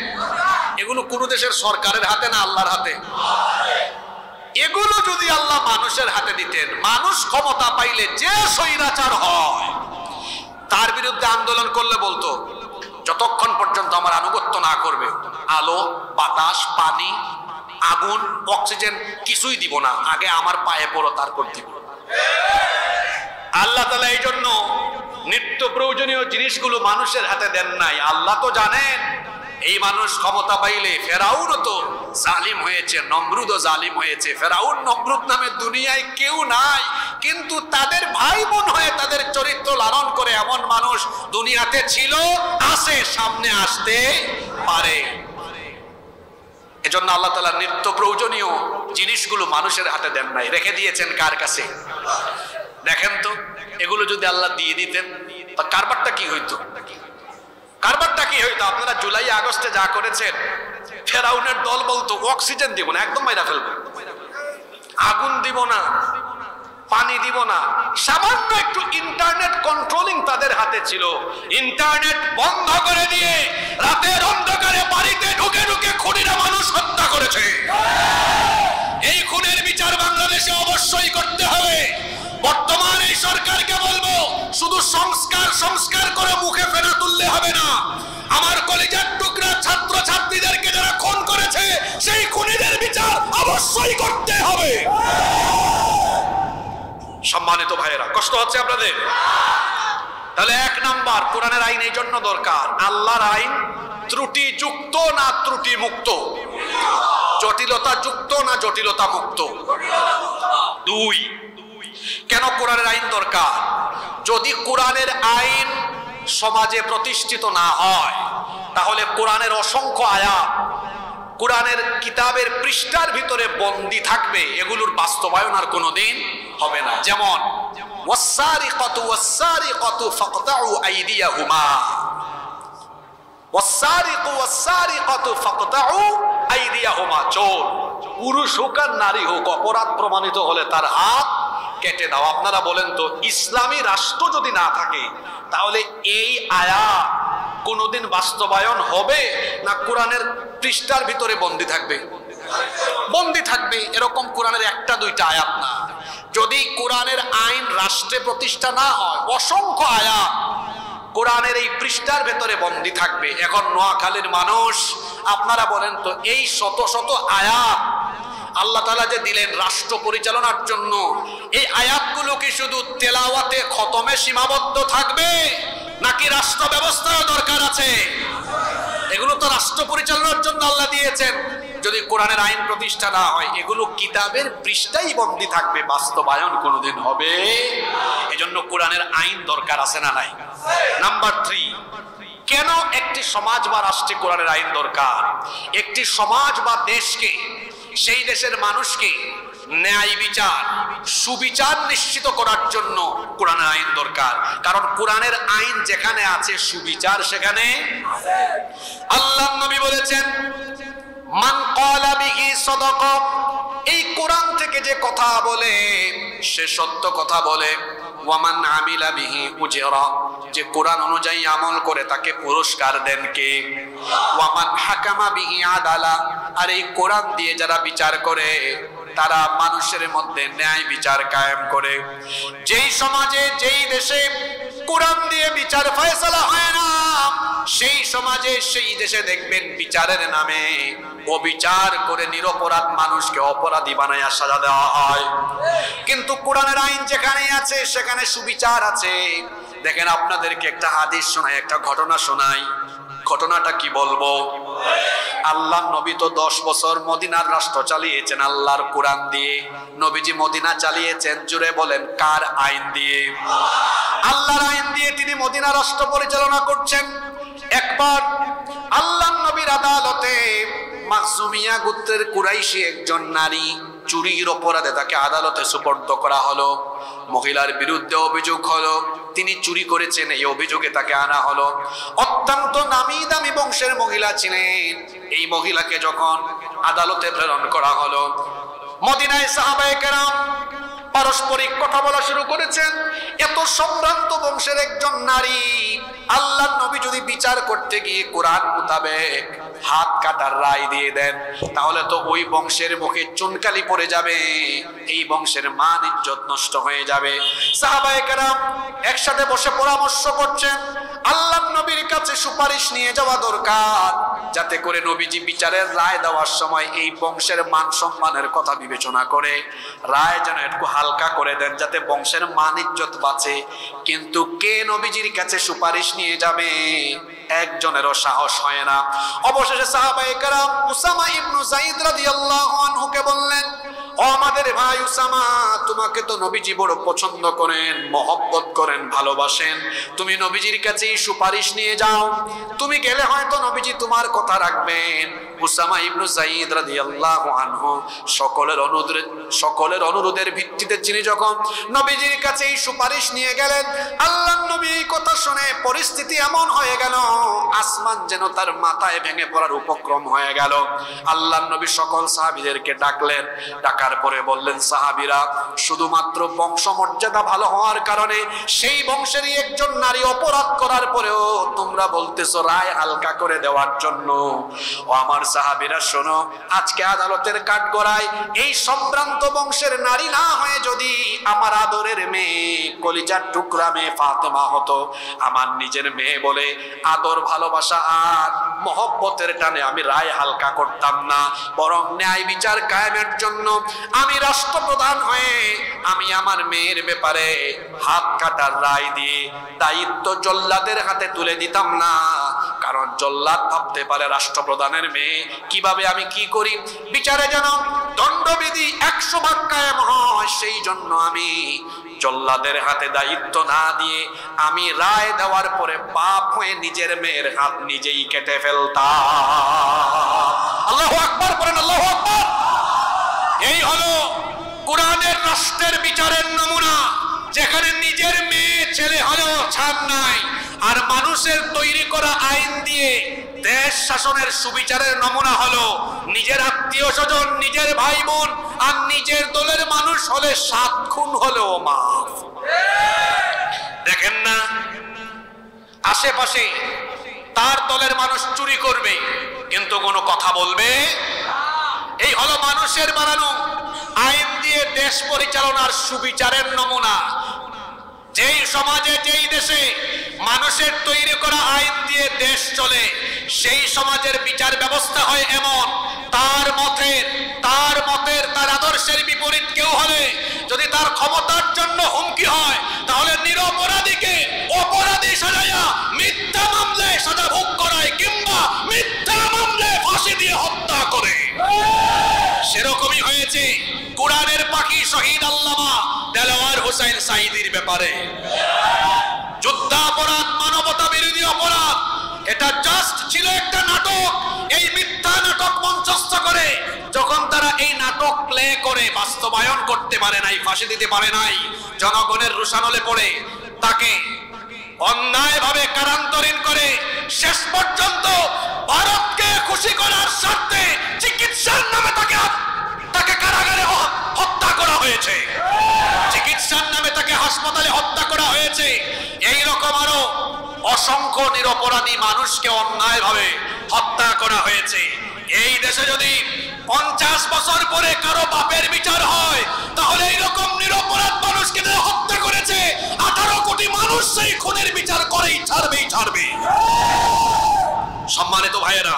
এগুলো কোন দেশের সরকারের হাতে না আল্লাহর হাতে? এগুলো যদি আল্লাহ মানুষের হাতে দিতেন, মানুষ ক্ষমতা পাইলে যে স্বৈরাচার হয় তার বিরুদ্ধে আন্দোলন করলে বলতো যতক্ষণ পর্যন্ত আমার আনুগত্য না করবে আলো, বাতাস, পানি, আগুন, অক্সিজেন কিছুই দিব না, আগে আমার পায়ে পড়ো তারপর দিব। আল্লাহ তাআলা এই জন্য নিত্য প্রয়োজনীয় জিনিসগুলো মানুষের হাতে দেন নাই। আল্লাহ তো জানেন এই মানুষ ক্ষমতা পাইলে, ফেরাউনও তো জালিম হয়েছে, নমরুদও জালিম হয়েছে। ফেরাউন নমরুদ নামে দুনিয়ায় কেউ নাই, কিন্তু তাদের ভাই বোন হয়ে তাদের চরিত্র লালন করে এমন মানুষ দুনিয়াতে ছিল, আছে, সামনে আসতে পারে। এজন্য আল্লাহ তাআলা নিত্য প্রয়োজনীয় জিনিসগুলো মানুষের হাতে দেন নাই, রেখে দিয়েছেন কার কাছে? দেখেন তো, এগুলো যদি আল্লাহ দিয়ে দিতেন তা কারবারটা কি হইতো? কারবারটা কি হইতো? আপনারা জুলাই আগস্টে যা করেছেন, ফেরাউনের দল বলতো অক্সিজেন দিব না, একদম মাইরা ফেলবো, আগুন দিব না, পানি দিব না। সামান্য একটু ইন্টারনেট কন্ট্রোলিং তাদের হাতে ছিল, ইন্টারনেট বন্ধ করে দিয়ে রাতের অন্ধকারে বাড়িতে ঢুকে ঢুকে খুনিরা মানুষ হত্যা করেছে। এই খুনের বিচার বাংলাদেশে অবশ্যই করতে হবে। বর্তমান এই সরকারকে বলবো, শুধু সংস্কার সংস্কার করে মুখে ফেনা তুললে হবে না। আমার কলেজের টুকরা ছাত্র ছাত্রীদেরকে যারা খুন করেছে সেই খুনিদের বিচার অবশ্যই করতে হবে। সম্মানিত ভাইয়েরা, কষ্ট হচ্ছে আপনাদের? তাহলে এক নাম্বার, কোরআনের আইন এই জন্য দরকার, আল্লাহর আইন ত্রুটি যুক্ত না ত্রুটি মুক্ত, জটিলতা যুক্ত না জটিলতা মুক্ত। দুই, কেন কোরআনের আইন দরকার? যদি কোরআনের আইন সমাজে প্রতিষ্ঠিত না হয় তাহলে কোরআনের অসংখ্য আয়াত কোরআনের কিতাবের পৃষ্ঠার ভিতরে বন্দী থাকবে, এগুলোর বাস্তবায়ন আর কোনোদিন হবে না। যেমন ওয়াসসারিকাতু ওয়াসসারিকাতু ফাকতাউ আইদিয়াহুমা, ওয়াসসারিকু ওয়াসসারিকাতু ফাকতাউ আইদিয়াহুমা, চোর পুরুষ হোক আর নারী হোক অপরাধ প্রমাণিত হলে তার হাত কেটে দাও। আপনারা বলেন তো, ইসলামী রাষ্ট্র যদি না থাকে তাহলে এই আয়াত কোনোদিন বাস্তবায়ন হবে না কোরআনের পৃষ্ঠার ভিতরে বন্দী থাকবে? বন্দী থাকবে। এরকম কোরআনের একটা দুইটা আয়াত না। যদি কোরআনের আইন রাষ্ট্রে প্রতিষ্ঠা না হয়, অসংখ্য আয়াত কোরআনের এই পৃষ্ঠার ভেতরে বন্দী থাকবে। এখন নোয়াখালীর মানুষ, আপনারা বলেন তো, এই শত শত আয়াত আল্লাহ তাআলা যে দিলেন রাষ্ট্র পরিচালনার জন্য, এই আয়াতগুলো কি শুধু তেলাওয়াতে খতমে সীমাবদ্ধ থাকবে নাকি রাষ্ট্র ব্যবস্থাও দরকার আছে? এগুলো তো রাষ্ট্র পরিচালনার জন্য আল্লাহ দিয়েছেন। যদি কোরআনের আইন প্রতিষ্ঠা না হয়, এগুলো কিতাবের পৃষ্ঠাই বন্দী থাকবে, বাস্তবায়ন কোনোদিন হবে? এজন্য কোরআনের আইন দরকার আছে না নাই? নাম্বার 3, কেন একটি সমাজ বা রাষ্ট্রে কোরআনের আইন দরকার? একটি সমাজ বা দেশকে, সেই দেশের মানুষকে ন্যায় বিচার, সুবিচার নিশ্চিত করার জন্য কোরআনের আইন দরকার। কারণ কোরআনের আইন যেখানে আছে, সুবিচার সেখানে আছে। আল্লাহর নবী বলেছেন, মান ক্বালা বিহি সাদাকা, এই কোরআন থেকে যে কথা বলে সে সত্য কথা বলে। ওয়ামান আমিলা বিহি উজরা, যে কোরআন অনুযায়ী আমল করে তাকে পুরস্কার দেন কে? ওয়ামান হাকামা বিহি আদালা, আর এই কোরআন দিয়ে যারা বিচার করে তারা মানুষের মধ্যে ন্যায় বিচার কায়েম করে। যেই সমাজে, যেই দেশে কোরআন দিয়ে বিচার ফয়সালা হয় না, সেই সমাজে, সেই দেশে দেখবেন বিচারের নামে অবিচার করে নিরপরাধ মানুষকে অপরাধী বানায় সাজা দেওয়া হয়। কিন্তু কোরআনের আইন যেখানে আছে সেখানে সুবিচার আছে। দেখেন, আপনাদেরকে একটা হাদিস শোনাই, একটা ঘটনা শোনাই। ঘটনাটা কি বলবো? আল্লাহ নবী তো 10 বছর মদিনার রাষ্ট্র চালিয়েছেন আল্লাহর কোরআন দিয়ে। নবীজি মদিনা চালিয়েছেন, জুড়ে বলেন কার আইন দিয়ে? আল্লাহর আইন দিয়ে তিনি মদিনা রাষ্ট্র পরিচালনা করছেন। একবার আল্লাহ নবীর আদালতে মাখজুমিয়া গোত্রের কুরাইশি একজন নারী চুরির অপরাধে তাকে আদালতে সুপর্দ করা হলো। মহিলার বিরুদ্ধে অভিযোগ হলো তিনি চুরি করেছেন, এই অভিযোগে তাকে আনা হলো। অত্যন্ত নামি দামি বংশের মহিলা ছিলেন। এই মহিলাকে যখন আদালতে প্রেরণ করা হলো, মদিনায় সাহাবায়ে কেরাম পারস্পরিক কথা বলা শুরু করেছেন। এত সম্ভ্রান্ত বংশের একজন নারী, আল্লাহর নবী যদি বিচার করতে গিয়ে কোরআন মোতাবেক হাত কাটার রায় দিয়ে দেন, তাহলে তো ওই বংশের মুখে চুনকালি পড়ে যাবে, এই বংশের মান ইজ্জত নষ্ট হয়ে যাবে। সাহাবায়ে কেরাম একসাথে বসে পরামর্শ করছেন, আল্লাহর নবীর কাছে সুপারিশ নিয়ে যাওয়া দরকার, যাতে করে নবীজি বিচারের রায় দেওয়ার সময় এই বংশের মান সম্মানের কথা বিবেচনা করে রায় যেন একটু হালকা করে দেন, যাতে বংশের মান ইজ্জত বাঁচে। কিন্তু কে নবীজির কাছে সুপারিশ নিয়ে যাবে? একজনেরও সাহস হয় না। অবশেষে সাহাবায়ে কেরাম উসামা ইবনে যায়েদ রাদিয়াল্লাহু আনহুকে বললেন, ও আমাদের ভাই উসামা, তোমাকে তো নবীজি বড় পছন্দ করেন, মহব্বত করেন, ভালোবাসেন, তুমি নবীজির কাছে সুপারিশ নিয়ে যাও, তুমি গেলে হয়তো নবীজি তোমার কথা রাখবেন। উসামা ইবনে যায়েদ রাদিয়াল্লাহু আনহু সকলের অনুরোধের ভিত্তিতে তিনি যখন নবীজির কাছে এই সুপারিশ নিয়ে গেলেন, আল্লাহর নবী এই কথা শুনে পরিস্থিতি এমন হয়ে গেল, আসমান যেন তার মাথায় ভেঙে পড়ার উপক্রম হয়ে গেল। আল্লাহর নবী সকল সাহাবীদেরকে ডাকলেন, ডাকার পরে বললেন, সাহাবীরা, শুধুমাত্র বংশমর্যাদা ভালো হওয়ার কারণে সেই বংশেরই একজন নারী অপরাধ করার পরেও তোমরা বলতেছো রায় হালকা করে দেওয়ার জন্য। ও আমার সাহাবীরা শোনো, আজকে আদালতের কাঠগড়ায় এই সম্ভ্রান্ত বংশের নারী না হয়ে যদি আমার আদরের মেয়ে, কলিজার টুকরা মেয়ে ফাতেমা হতো, আমার নিজের মেয়ে বলে আদর, ভালোবাসা আর মহব্বতের টানে আমি রায় হালকা করতাম না, বরং ন্যায় বিচার কায়েমের জন্য আমি রাষ্ট্রপ্রধান হয়ে আমি আমার মেয়ের ব্যাপারে হাত কাটার রায় দিয়ে দায়িত্ব জল্লাদের হাতে তুলে দিতাম না। কারণ জল্লাদ ভাবতে পারে রাষ্ট্রপ্রধানের মেয়ে, কিভাবে আমি কি করি, বিচারে যেন দণ্ডবিধি 100 ভাগ কায়েম হয়, সেই জন্য আমি জল্লাদের হাতে দায়িত্ব না দিয়ে আমি রায় দেওয়ার পরে পাপ হয়ে নিজের মেয়ের হাত নিজেই কেটে ফেলতাম। আল্লাহু আকবার বলেন, আল্লাহু আকবার। এই হলো কোরআনের রাষ্ট্রের বিচারের নমুনা, যেখানে নিজের মেয়ে ছেলে হলেও ছাড় নাই। আর মানুষের তৈরি করা আইন দিয়ে দেশ শাসনের সুবিচারের নমুনা হলো নিজের আত্মীয় স্বজন, নিজের ভাই বোন আর নিজের দলের মানুষ হলে 7 খুন হলেও মাফ। দেখেন না, আশেপাশে তার দলের মানুষ চুরি করবে কিন্তু কোনো কথা বলবে। এই হলো মানুষের বানানো আইন দিয়ে দেশ পরিচালনার সুবিচারের নমুনা। যেই সমাজে, যেই দেশে মানুষের তৈরি করা আইন দিয়ে দেশ চলে, সেই সমাজের বিচার ব্যবস্থা হয় এমন, তার মতের তার আদর্শের বিপরীত কেউ হলে যদি তার ক্ষমতার জন্য হুমকি হয়, তাহলে নিরপরাধীকে অপরাধী সাজাইয়া মিথ্যা মামলায় সাজা ভোগ করায় কিংবা মিথ্যা মামলায় ফাঁসি দিয়ে হত্যা করে। সেরকমই হয়েছে কোরআনের পাখি শহীদ আল্লামা দেলাওয়ার হোসেন সাঈদীর ব্যাপারে। যুদ্ধাপরাধ, মানবতা বিরোধী অপরাধ, এটা জাস্ট ছিল একটা নাটক। এই মিথ্যা নাটক মঞ্চস্থ করে যখন তারা এই নাটক প্লে করে বাস্তবায়ন করতে পারে নাই, ফাঁসি দিতে পারে নাই, জনগণের রোষানলে পড়ে তাকে অন্যায়ভাবে কারান্তরীণ করে শেষ পর্যন্ত ভারতকে খুশি করার স্বার্থে চিকিৎসার নামে তাকে কারাগারে হত্যা করা হয়েছে, চিকিৎসার নামে তাকে হাসপাতালে হত্যা করা হয়েছে। এই রকম আরো অসংখ্য নিরপরাধী মানুষকে অন্যায়ভাবে হত্যা করা হয়েছে। এই দেশে যদি 50 বছর পরে কারো বাপের বিচার হয়, তাহলে এইরকম নিরপরাধ মানুষকে হত্যা করেছে 18 কোটি মানুষ সেই খুনের বিচার করেই ছাড়বে। সম্মানিত ভাইয়েরা,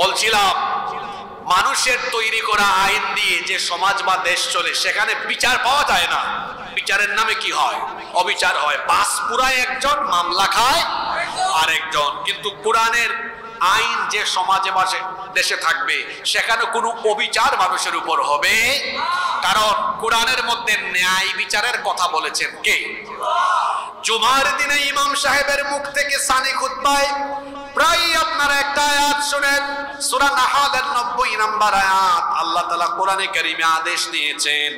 বলছিলাম মানুষের তৈরি করা আইন দিয়ে যে সমাজ বা দেশ চলে, সেখানে বিচার পাওয়া যায় না। বিচারের নামে কি হয়? অবিচার হয়। পাঁচ পুরায় একজন, মামলা খায় আরেকজন। কিন্তু কোরআনের আইন যে সমাজে বাসে দেশে থাকবে, সেখানে কোনো অবিচার মানুষের উপর হবে, কারণ কোরআনের মধ্যে ন্যায় বিচারের কথা বলেছেন কে? জুমার দিনে ইমাম সাহেবের মুখ থেকে সানি খুতবায় প্রায় আপনারা একটা আয়াত শুনেন, সূরা নাহলের 90 নম্বর আয়াত। আল্লাহ তাআলা কোরআনে কারীমে আদেশ দিয়েছেন,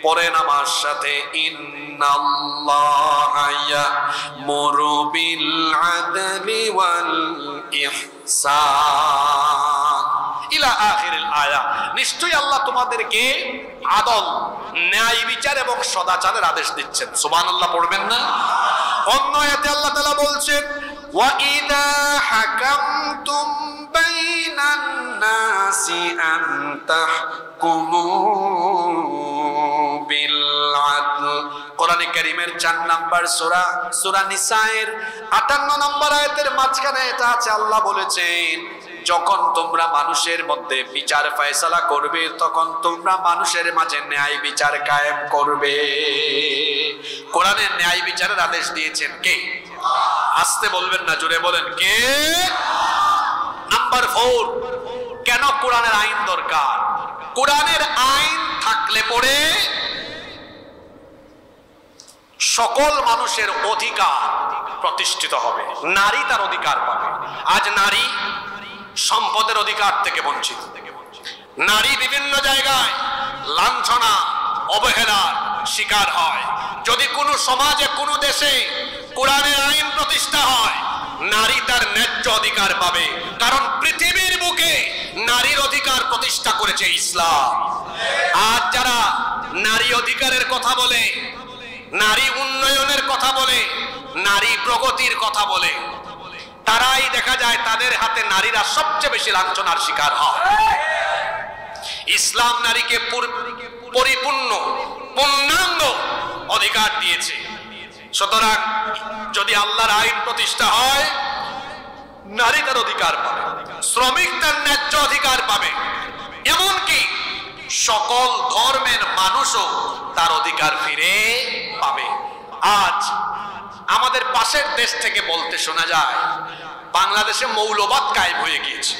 পড়েন আমার সাথে, ইন্নাল্লাহা ইয়া'মুরু বিল আদলি ওয়াল ইহসান ইলা আখিরিল আয়া। নিশ্চয়ই আল্লাহ তোমাদেরকে আদল, ন্যায় বিচার এবং সদাচারের আদেশ দিচ্ছেন। সুবহানাল্লাহ পড়বেন না? অন্য আয়াতে আল্লাহ তাআলা বলছেন, ওয়া ইযা হাকামতুম বাইনান নাসি আন তাহকুমু বিল আদল। কোরআনে কারীমের 4 নম্বর সূরা, সূরা নিসায়ের 58 নম্বর আয়াতের মাঝখানে এটা আছে। আল্লাহ বলেছেন, যখন তোমরা মানুষের মধ্যে বিচার ফয়সালা করবে, তখন তোমরা মানুষের মাঝে ন্যায় বিচার কায়েম করবে। কোরআনের ন্যায় বিচারের আদেশ দিয়েছেন কে? আস্তে বলবেন না, জোরে বলেন, কে? নাম্বার 4, কেন কোরআনের আইন দরকার? কোরআনের আইন থাকলে পরে সকল মানুষের অধিকার প্রতিষ্ঠিত হবে, নারী তার অধিকার পাবে। আজ নারী সম্পদের অধিকার থেকে বঞ্চিত, নারী বিভিন্ন জায়গায় লাঞ্ছনা, অবহেলার শিকার হয়। যদি কোনো সমাজে, কোনো দেশে কোরআনের আইন প্রতিষ্ঠা হয়, নারী তার ন্যায্য অধিকার পাবে, কারণ পৃথিবীর বুকে নারীর অধিকার প্রতিষ্ঠা করেছে ইসলাম। আজ যারা নারী অধিকারের কথা বলে, নারী উন্নয়নের কথা বলে, নারী প্রগতির কথা বলে, তারাই দেখা যায় তাদের হাতে নারীরা সবচেয়ে বেশি লাঞ্ছনার শিকার হয়। ইসলাম নারীকে পরিপূর্ণ, পূর্ণাঙ্গ অধিকার দিয়েছে। সুতরাং যদি আল্লাহর আইন প্রতিষ্ঠা হয়, নারী তার অধিকার পাবে, শ্রমিক তার ন্যায্য অধিকার পাবে, এমনকি সকল ধর্মের মানুষও তার অধিকার ফিরে পাবে। আজ আমাদের পাশের দেশ থেকে বলতে শোনা যায়, বাংলাদেশে মৌলবাদ কায়েম হয়ে গিয়েছে,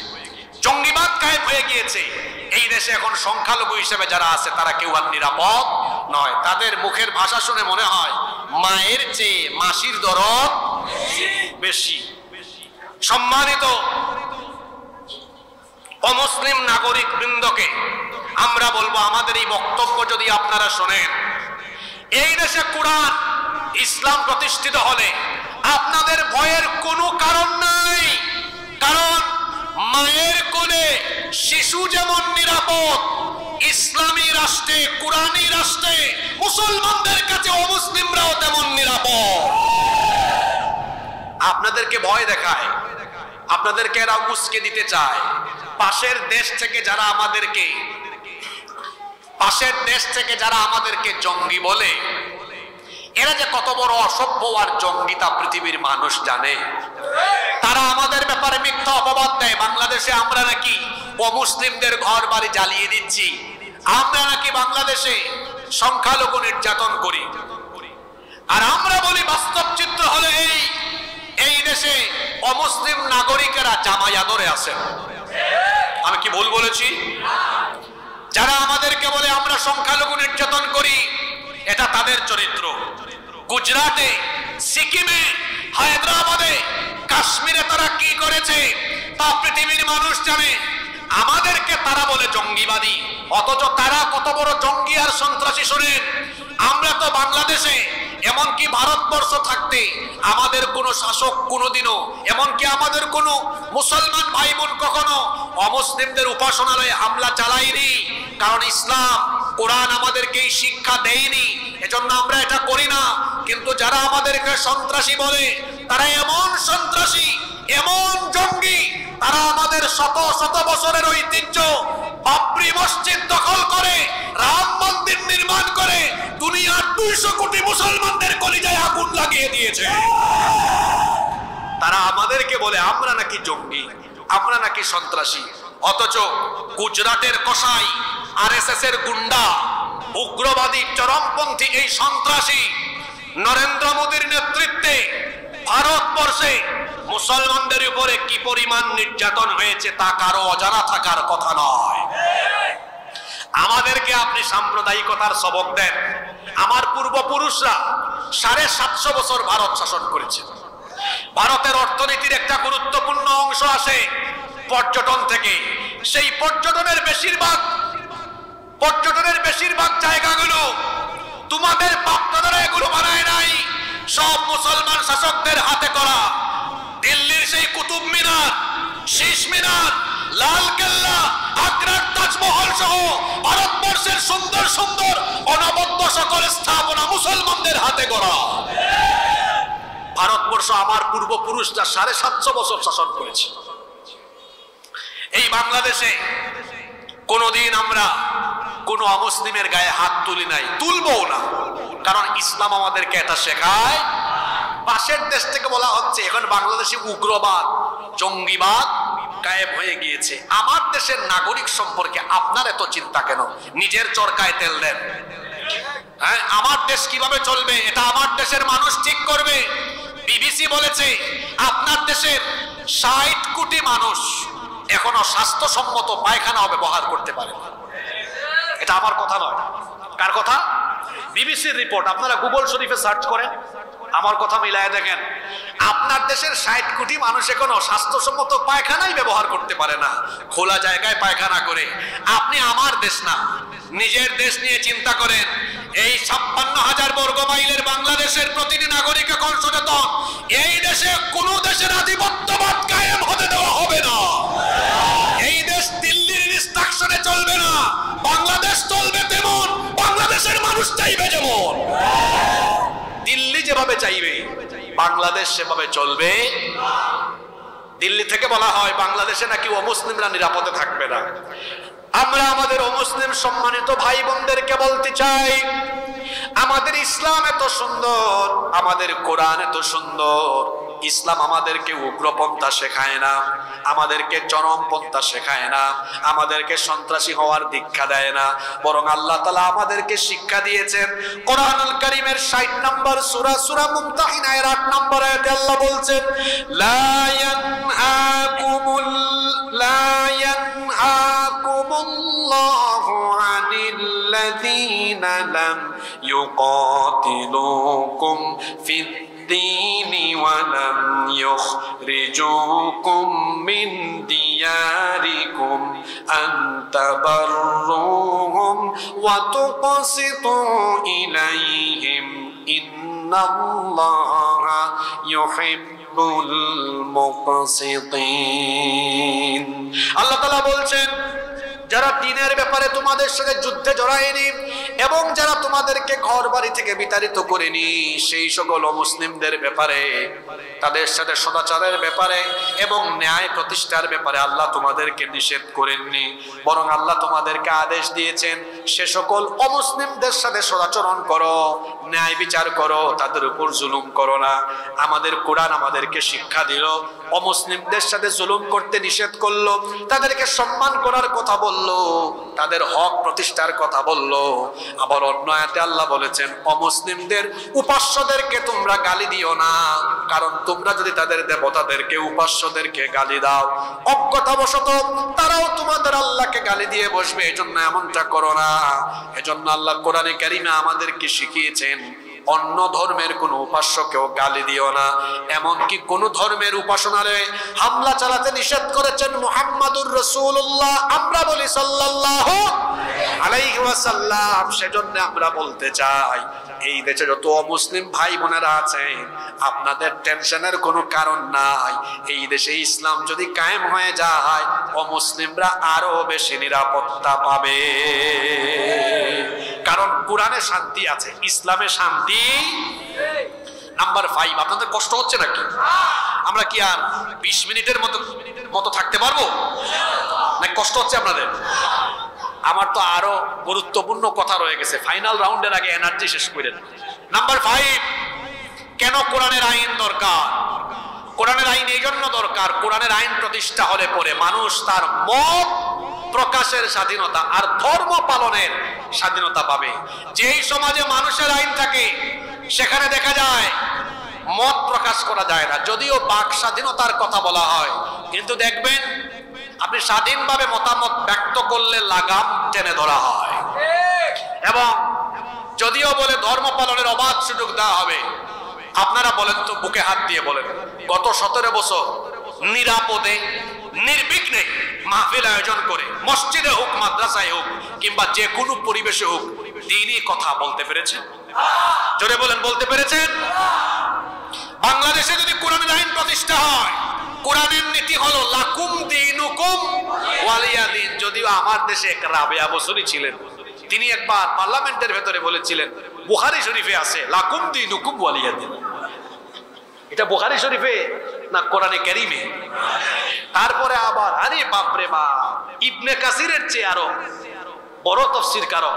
জঙ্গিবাদ কায়েম হয়ে গিয়েছে। এই দেশে এখন সংখ্যালঘু হিসেবে যারা আছে তারা কেউ আর নিরাপদ নয়। তাদের মুখের ভাষা শুনে মনে হয় মায়ের চেয়ে মাসির দরদ বেশি। সম্মানিত অমুসলিম নাগরিক বৃন্দকে আমরা বলবো, আমাদের এই বক্তব্য যদি আপনারা শোনেন, এই দেশে কোরআন ইসলাম প্রতিষ্ঠিত হলে আপনাদের ভয়ের কোনো কারণ নাই। কারণ মায়ের কোলে শিশু যেমন নিরাপদ, ইসলামী রাষ্ট্রে, কোরআনী রাষ্ট্রে মুসলমানদের কাছে অমুসলিমরাও তেমন নিরাপদ। আপনাদেরকে ভয় দেখায়, আপনাদেরকে এরা উস্কে দিতে চায়। পাশের দেশ থেকে যারা আমাদেরকে জঙ্গি বলে, এরা যে কত বড় অসভ্য আর জঙ্গি তা পৃথিবীর মানুষ জানে। তারা আমাদের ব্যাপারে মিথ্যা অপবাদ দেয়। বাংলাদেশে আমরা নাকি অমুসলিমদের ঘর বাড়ি জ্বালিয়ে দিচ্ছি, আমরা নাকি বাংলাদেশে সংখ্যালঘু নির্যাতন করি। আর আমরা বলি বাস্তব চিত্র হলো এই দেশে অমুসলিম নাগরিকেরা জামাই আদরে আছেন। আমি কি ভুল বলেছি? যারা আমাদেরকে বলে আমরা সংখ্যালঘু নির্যাতন করি, এটা তাদের চরিত্র। গুজরাটে, সিকিমে, হায়দ্রাবাদে, কাশ্মীরে তারা কি করেছে তা পৃথিবীর মানুষ জানে। আমাদেরকে তারা বলে জঙ্গিবাদী, অথচ তারা কত বড় জঙ্গি আর সন্ত্রাসী শোনেন। আমরা তো বাংলাদেশে, এমনকি ভারতবর্ষ থাকতে আমাদের কোনো শাসক কোনোদিনও, এমনকি আমাদের কোনো মুসলমান ভাই বোন কখনো অমুসলিমদের উপাসনালয়ে হামলা চালায়নি। কারণ ইসলাম, কোরআন আমাদেরকে এই শিক্ষা দেয়নি, এজন্য আমরা এটা করি না। কিন্তু যারা আমাদেরকে সন্ত্রাসী বলে, তারা এমন সন্ত্রাসী, এমন জঙ্গি, তারা আমাদের শত শত বছরের ঐতিহ্য, বাবরি মসজিদ দখল করে, রাম মন্দির নির্মাণ করে দুনিয়ার 200 কোটি মুসলমানদের কলিজায় আগুন লাগিয়ে দিয়েছে। তারা আমাদেরকে বলে আমরা নাকি জঙ্গি, আমরা নাকি সন্ত্রাসী। অথচ গুজরাটের কসাই, আরএসএস এর গুন্ডা, উগ্রবাদী চরমপন্থী এই সন্ত্রাসী নরেন্দ্র মোদীর নেতৃত্বে ভারতবর্ষে মুসলমানদের উপরে কি পরিমাণ নির্যাতন হয়েছে তা কারো অজানা থাকার কথা নয়। আমাদেরকে আপনি সাম্প্রদায়িকতার সবক দেন। আমার পূর্বপুরুষরা 750 বছর ভারত শাসন করেছে। ভারতের অর্থনীতির একটা গুরুত্বপূর্ণ অংশ আসে পর্যটন থেকে। সেই পর্যটনের বেশিরভাগ জায়গাগুলো তোমাদের বাপ-দাদারা এগুলো বানায় নাই, সব মুসলমান শাসকদের হাতে করা। দিল্লির সেই কুতুব মিনার, শীষ মিনার, লাল কেল্লা, আগ্রার তাজমহল সহ ভারতবর্ষের সুন্দর সুন্দর অনবদ্য সকল স্থাপনা মুসলমানদের হাতে গড়া। ভারতবর্ষ আমার পূর্বপুরুষরা 750 বছর শাসন করেছে। এই বাংলাদেশে কোনদিন আমরা কোন অমুসলিমের গায়ে হাত তুলি নাই, তুলবও না। কারণ ইসলাম আমাদেরকে এটা শেখায়। পাশের দেশ থেকে বলা হচ্ছে এখন বাংলাদেশে উগ্রবাদ, জঙ্গিবাদ কায়েম হয়ে গিয়েছে। আমার দেশের নাগরিক সম্পর্কে আপনার এত চিন্তা কেন? নিজের চরকায় তেল দেন। হ্যাঁ, আমার দেশ কিভাবে চলবে এটা আমার দেশের মানুষ ঠিক করবে। বিবিসি বলেছে আপনার দেশের 60 কোটি মানুষ এখনো স্বাস্থ্যসম্মত পায়খানা ব্যবহার করতে পারে না। এটা আমার কথা নয়। কার কথা? বিবিসির রিপোর্ট। আপনারা গুগল শরীফে সার্চ করেন, আমার কথা মিলায় দেখেন। আপনার দেশের 60 কোটি মানুষ এখনো স্বাস্থ্যসম্মত পায়খানাই ব্যবহার করতে পারে না, খোলা জায়গায় পায়খানা করে। আপনি আমার দেশ না, নিজের দেশ নিয়ে চিন্তা করেন। এই 56,000 বর্গ মাইলের বাংলাদেশের প্রতিটি নাগরিক এখন সচেতন। এই দেশে কোন দেশের আধিপত্যবাদ কায়েম হতে দেওয়া হবে না। এই দেশ দিল্লির ইনস্ট্রাকশনে চলবে না। বাংলাদেশ চলবে তেমন, বাংলাদেশের মানুষ চাইবে যেমন। দিল্লি যেভাবে চাইবে বাংলাদেশ সেভাবে চলবে। দিল্লি থেকে বলা হয় বাংলাদেশে নাকি অমুসলিমরা নিরাপদে থাকবে না। আমরা আমাদের অমুসলিম সম্মানিত ভাই বোনদেরকে বলতে চাই, আমাদের ইসলাম এত সুন্দর, আমাদের কোরআন এত সুন্দর। ইসলাম আমাদেরকে উগ্রপন্থা শেখায় না, আমাদেরকে চরমপন্থা শেখায় না, আমাদেরকে সন্ত্রাসী হওয়ার দীক্ষা দেয় না। বরং আল্লাহ তাআলা আমাদেরকে শিক্ষা দিয়েছেন। কোরআনুল কারীমের 60 নম্বর সূরা মুমতাহিনা এর 8 নম্বর আয়াতে আল্লাহ বলছেন, লা ইয়ানহাকুমুল্লাহু আনিল্লাযীনা লাম ইউকাতিলুকুম ফিদ-দীন ওয়া লাম ইউখরিজুকুম মিন দিয়ারিকুম আন তাবাররুহুম ওয়া তুকসিতু ইলাইহিম ইন্নাল্লাহা ইউহিব্বুল মুকসিতিন। আল্লাহ তাআলা বলছেন, যারা দ্বীনের ব্যাপারে তোমাদের সাথে যুদ্ধে জড়ায়নি এবং যারা তোমাদেরকে ঘর বাড়ি থেকে বিতাড়িত করেনি, সেই সকল অমুসলিমদের ব্যাপারে, তাদের সাথে সদাচারের ব্যাপারে এবং ন্যায় প্রতিষ্ঠার ব্যাপারে আল্লাহ তোমাদেরকে নিষেধ করেননি, বরং আল্লাহ তোমাদেরকে আদেশ দিয়েছেন সে সকল অমুসলিমদের সাথে সদাচরণ করো, ন্যায় বিচার করো, তাদের উপর জুলুম করো না। আমাদের কোরআন আমাদেরকে শিক্ষা দিল, অমুসলিমদের সাথে জুলুম করতে নিষেধ করলো, তাদেরকে সম্মান করার কথা বললো, তাদের হক প্রতিষ্ঠার কথা বললো। আবার অন্য আয়াতে আল্লাহ বলেছেন, অমুসলিমদের উপাস্যদেরকে তোমরা গালি দিও না, কারণ তোমরা যদি তাদের দেবতাদেরকে, উপাস্যদেরকে গালি দাও, অজ্ঞতাবশত তারাও তোমাদের আল্লাহকে গালি দিয়ে বসবে, এজন্য এমনটা করো না। এজন্য আল্লাহ কোরআনে কারিমে আমাদেরকে শিখিয়েছেন অন্য ধর্মের কোন উপাস্যকেও গালি দিও না, এমনকি কোন ধর্মের উপাসনালয়ে হামলা চালাতে নিষেধ করেছেন মুহাম্মাদুর রাসূলুল্লাহ, আমরা বলি সাল্লাল্লাহু আলাইহি ওয়াসাল্লাম। সেজন্য আমরা বলতে চাই, এই দেশে যত মুসলিম ভাই বোনেরা আছেন, আপনাদের টেনশনের কোনো কারণ নাই। এই দেশে ইসলাম যদি কায়েম হয়ে যায়, অমুসলিমরা আরো বেশি নিরাপত্তা পাবে, কারণ কোরআনে শান্তি আছে, ইসলামে শান্তি। নাম্বার 5, আপনাদের কষ্ট হচ্ছে নাকি? আমরা কি আর 20 মিনিটের মতো থাকতে পারবো না? কষ্ট হচ্ছে আপনাদের? আমার তো আরো গুরুত্বপূর্ণ কথা রয়ে গেছে, ফাইনাল রাউন্ডের আগে এনার্জি শেষ করে। নাম্বার 5, কেন কোরআনের আইন দরকার? কোরআনের আইন এই জন্য দরকার, কোরআনের আইন প্রতিষ্ঠা হলে পরে মানুষ তার মত প্রকাশের স্বাধীনতা আর ধর্ম পালনের স্বাধীনতা পাবে। যেই সমাজে মানুষের আইন থাকে সেখানে দেখা যায় মত প্রকাশ করা যায় না, যদিও বাক স্বাধীনতার কথা বলা হয়, কিন্তু দেখবেন আপনি স্বাধীনভাবে মতামত ব্যক্ত করলে লাগাম টেনে ধরা হয়। এবং যদিও বলে ধর্ম পালনের অবাধ সুযোগ দেওয়া হবে, আপনারা বলেন তো, বুকে হাত দিয়ে বলেন, গত 17 বছর নিরাপদে নির্বিঘ্নে মাহফিল আয়োজন করে, মসজিদে হোক, মাদ্রাসায় হোক, কিংবা যে কোনো পরিবেশে হোক, দ্বীনি কথা বলতে পেরেছেন? জোরে বলেন, বলতে পেরেছেন? বাংলাদেশে যদি কোরআনের আইন প্রতিষ্ঠা হয়, কোরআনের নীতি হলো লাকুম দীনুকুম ওয়ালিয়া দীন। যদিও আমার দেশে এক রাবেয়া বসরি ছিলেন, তিনি একবার পার্লামেন্টের ভেতরে বলেছিলেন, বুখারী শরীফে আছে লাকুম দীনুকুম ওয়ালিয়া দীন। এটা বুখারী শরীফে না কোরআনে কারীমে? তারপরে আবার আরে বাপরে বাপ, ইবনে কাসিরের চেয়ে আরো বড় তাফসীরকারক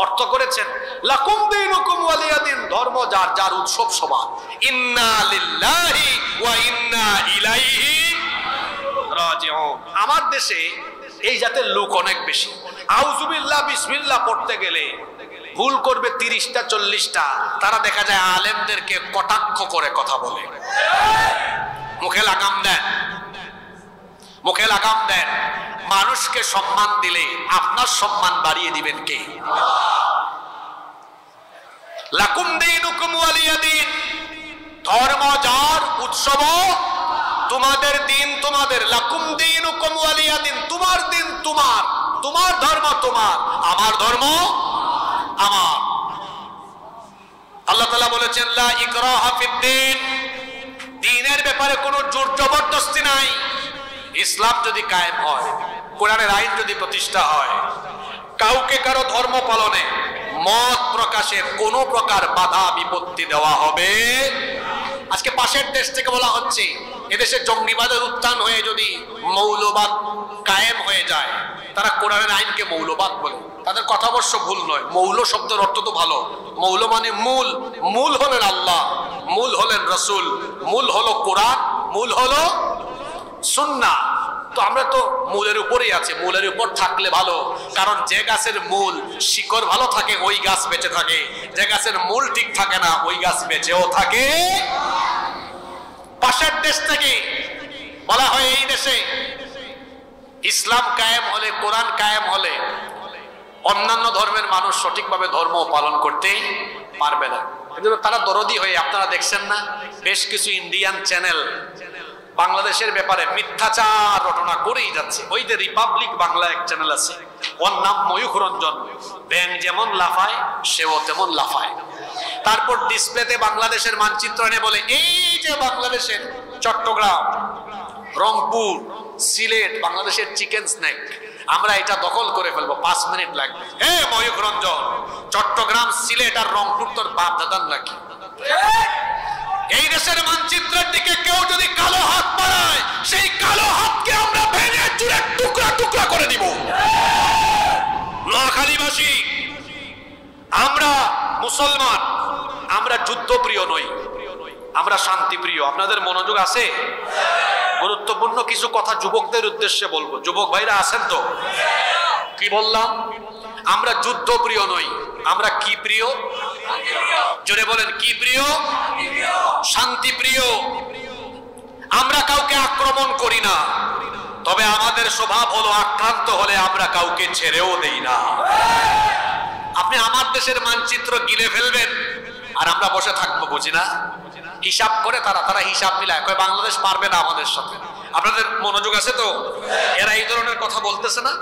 অর্থ করেছেন লাকুম দীনুকুম ওয়ালিয়া দীন, ধর্ম যার যার, উৎসব সবার। ইন্না লিল্লাহি ওয়া ইন্না ইলাইহি রাজিউন। আমার দেশে এই জাতের লোক অনেক বেশি। আউযুবিল্লাহ বিসমিল্লাহ পড়তে গেলে ভুল করবে 30টা 40টা। তারা দেখা যায় আলেমদেরকে কটাক্ষ করে কথা বলে, মুখে লাগাম দেন, মুখে লাগাম দেন। মানুষকে সম্মান দিলে আপনার সম্মান বাড়িয়ে দিবেন কে? লাকুম দীনুকুম ওয়ালিয়া দীন, ধর্ম যার, উৎসব তোমাদের, দিন তোমাদের। লাকুম দীনুকুম ওয়ালিয়া দীন, তোমার দিন তোমার, তোমার ধর্ম তোমার, আমার ধর্ম আমার। আল্লাহ তাআলা বলেছেন লা ইকরাহা ফিদ্দীন, দ্বীনের ব্যাপারে কোনো জোর জবরদস্তি নাই। ইসলাম যদি কায়েম হয়, কোরআনের আইন যদি প্রতিষ্ঠা হয়, কাউকে কারো ধর্ম পালনে, মত প্রকাশে কোনো প্রকার বাধা বিপত্তি দেওয়া হবে। আজকে পাশের দেশ থেকে বলা হচ্ছে এদেশে জঙ্গিবাদের উত্থান হয়ে যদি মৌলবাদ কায়েম হয়ে যায়, তারা কোরআনের আইনকে মৌলবাদ বলে। তাদের কথা অবশ্য ভুল নয়, মৌল শব্দের অর্থ তো ভালো। মৌল মানে মূল, মূল হলেন আল্লাহ, মূল হলেন রাসূল, মূল হলো কোরআন, মূল হলো সুন্নাহ। তো আমরা তো মূলের উপরেই আছি, মূলের উপর থাকলে ভালো, কারণ যে গাছের মূল শিকড় ভালো থাকে ওই গাছ বেঁচে থাকে, যে গাছের মূল ঠিক থাকে না ওই গাছ বেঁচেও থাকে। পাশের দেশ থেকে বলা হয় এই দেশে ইসলাম কায়েম হলে, কোরআন কায়েম হলে অন্যান্য ধর্মের মানুষ সঠিকভাবে ধর্ম পালন করতেই পারবে না। এজন্য তারা দরদি হয়ে, আপনারা দেখছেন না বেশ কিছু ইন্ডিয়ান চ্যানেল বাংলাদেশের ব্যাপারে মিথ্যাচার রটনা করেই যাচ্ছে। ওই যে রিপাবলিক বাংলা এক চ্যানেল আছে, ওর নাম ময়ূখ রঞ্জন। ব্যাং যেমন লাফায় সেও তেমন লাফায়। তারপর ডিসপ্লেতে বাংলাদেশের মানচিত্র এনে বলে এই যে বাংলাদেশের চট্টগ্রাম, রংপুর, সিলেট বাংলাদেশের চিকেন স্ন্যাক, আমরা এটা দখল করে ফেলবো, 5 মিনিট লাগবে। হে ময়ূখ রঞ্জন, চট্টগ্রাম, সিলেট আর রংপুর তোর বাপ দাদার নাকি? এই দেশের মানচিত্রের দিকে কেউ যদি কালো হাত বাড়ায়, সেই কালো হাতকে আমরা ভেঙে চুরে টুকরা টুকরা করে দিব। নোয়াখালীবাসী, আমরা মুসলমান, আমরা যুদ্ধপ্রিয় নই, আমরা শান্তিপ্রিয়। আপনাদের মনোযোগ আছে? গুরুত্বপূর্ণ কিছু কথা যুবকদের উদ্দেশ্যে বলবো। যুবক ভাইরা আছেন তো? কি বললাম? আমরা যুদ্ধপ্রিয় নই, আমরা কি প্রিয়? জোরে বলেন, কি প্রিয়? শান্তিপ্রিয়। আমরা কাউকে আক্রমণ করি না, তবে আমাদের স্বভাব হলো আক্রান্ত হলে আমরা কাউকে ছেড়েও দেই না। আপনি আমার দেশের মানচিত্র গিলে ফেলবেন আর আমরা বসে থাকবো, বুঝি না? হিসাব করে তারা হিসাব মিলায় কয় বাংলাদেশ পারবে না আমাদের সাথে। আপনাদের মনোযোগ আছে তো? এরা এই ধরনের কথা বলতেছে না?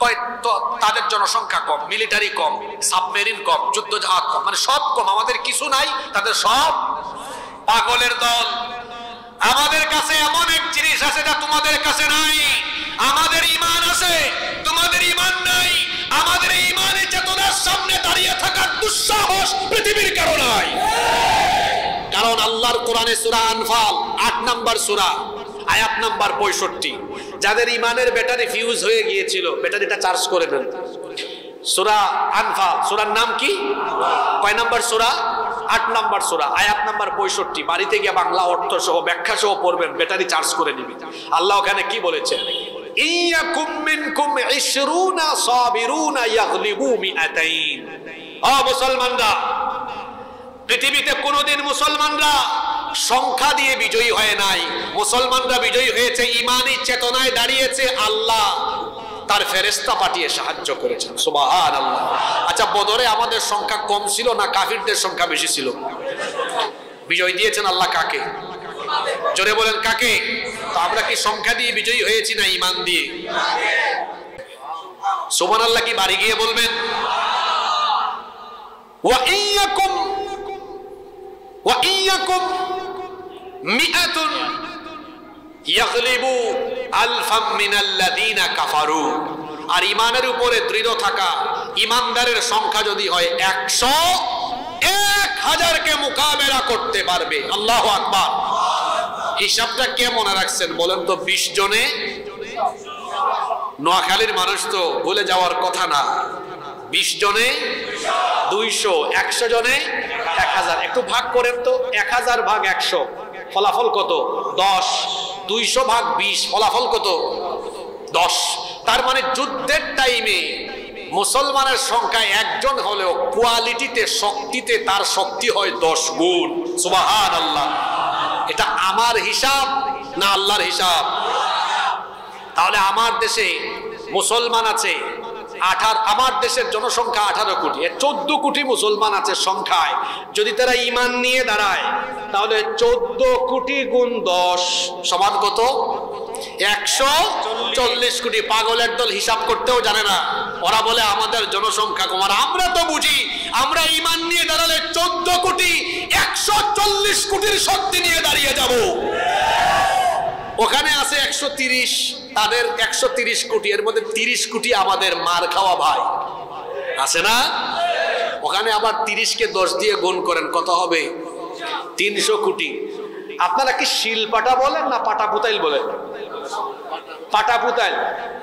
কয় তো তাদের জনসংখ্যা কম, মিলিটারি কম, সাবমেরিন কম, যুদ্ধ জাহাজ কম, মানে সব কম, আমাদের কিছু নাই, তাদের সব। পাগলের দল। আমাদের কাছে এমন এক জিনিস আছে যা তোমাদের কাছে নাই। আমাদের ঈমান আছে, তোমাদের ঈমান নাই। আমাদের এই ঈমানের চেতনার সামনে দাঁড়িয়ে থাকার দুঃসাহস পৃথিবীর কারো নাই। কারণ আল্লাহর কোরআনে সূরা আনফাল 8 নম্বর সূরা, আয়াত নাম্বার 65, যাদের ঈমানের ব্যাটারি ফিউজ হয়ে গিয়েছিল, ব্যাটারিটা চার্জ করে দেন। সূরা আনফাল, সূরার নাম কি? কয় নাম্বার সূরা? 8 নম্বর সূরা, আয়াত নাম্বার 65। বাড়িতে গিয়ে বাংলা অর্থ সহ ব্যাখ্যা সহ পড়বেন, ব্যাটারি চার্জ করে নিবি। আল্লাহ ওখানে কি বলেছেন? ইয়াকুম মিনকুম 20 সাবিরুনা ইয়াগলিবু 200। ও মুসলমানরা, পৃথিবীতে কোনোদিন মুসলমানরা সংখ্যা দিয়ে বিজয়ী হয় নাই। মুসলমানরা বিজয়ী হয়েছে ঈমানী চেতনায় দাঁড়িয়েছে, আল্লাহ তার ফেরেশতা পাঠিয়ে সাহায্য করেছেন। সুবহানাল্লাহ। আচ্ছা, বদরে আমাদের সংখ্যা কম ছিল না কাফিরদের সংখ্যা বেশি ছিল? বিজয় দিয়েছেন আল্লাহ কাকে? জোরে বলেন, কাকে? তো আমরা কি সংখ্যা দিয়ে বিজয়ী হয়েছি না ঈমান দিয়ে? সুবহানাল্লাহ কি বাড়ি গিয়ে বলবেন? ওয়া ইয়াকুম মিআতুন ইয়াগলিবু আলফাম মিনাল্লাযীনা কাফারু। আর ঈমানের উপরে দৃঢ় থাকা ঈমানদারের সংখ্যা যদি হয় 100, 1000 কে মোকাবেলা করতে পারবে। আল্লাহু আকবার। হিসাবটা কে মনে রাখছেন বলেন তো? 20 জনে নোয়াখালীর মানুষ তো ভুলে যাওয়ার কথা না। 20 জনে 200, 100 জনে 1000। একটু ভাগ করেন তো, 1000 ভাগ 100 ফলাফল কত? 10। 200 ভাগ 20 ফলাফল কত? 10। তার মানে যুদ্ধের টাইমে মুসলমানের সংখ্যা একজন হলেও কোয়ালিটিতে, শক্তিতে তার শক্তি হয় 10 গুণ। সুবহানাল্লাহ। এটা আমার হিসাব না আল্লাহর হিসাব? তাহলে আমার দেশে মুসলমান আছে আমার দেশের জনসংখ্যা 18 কোটি, 14 কোটি মুসলমান আছে সংখ্যায়। যদি তারা ঈমান নিয়ে দাঁড়ায় তাহলে 14 কোটি গুণ 10 সমান কত? 140 কোটি। পাগলের দল হিসাব করতেও জানে না, ওরা বলে আমাদের জনসংখ্যা কম। আর আমরা তো বুঝি, আমরা ঈমান নিয়ে দাঁড়ালে 14 কোটি 140 কোটির শক্তি নিয়ে দাঁড়িয়ে যাব। ওখানে আছে 130, তাদের 130 কোটি, এর মধ্যে 30 কোটি আমাদের মার খাওয়া ভাই আছে না? ওখানে আবার 30 কে 10 দিয়ে গুণ করেন, কত হবে? 300 কোটি। আপনারা কি শিলপাটা বলেন না পাটা পুতাইল বলেন? পাটা পুতাইল।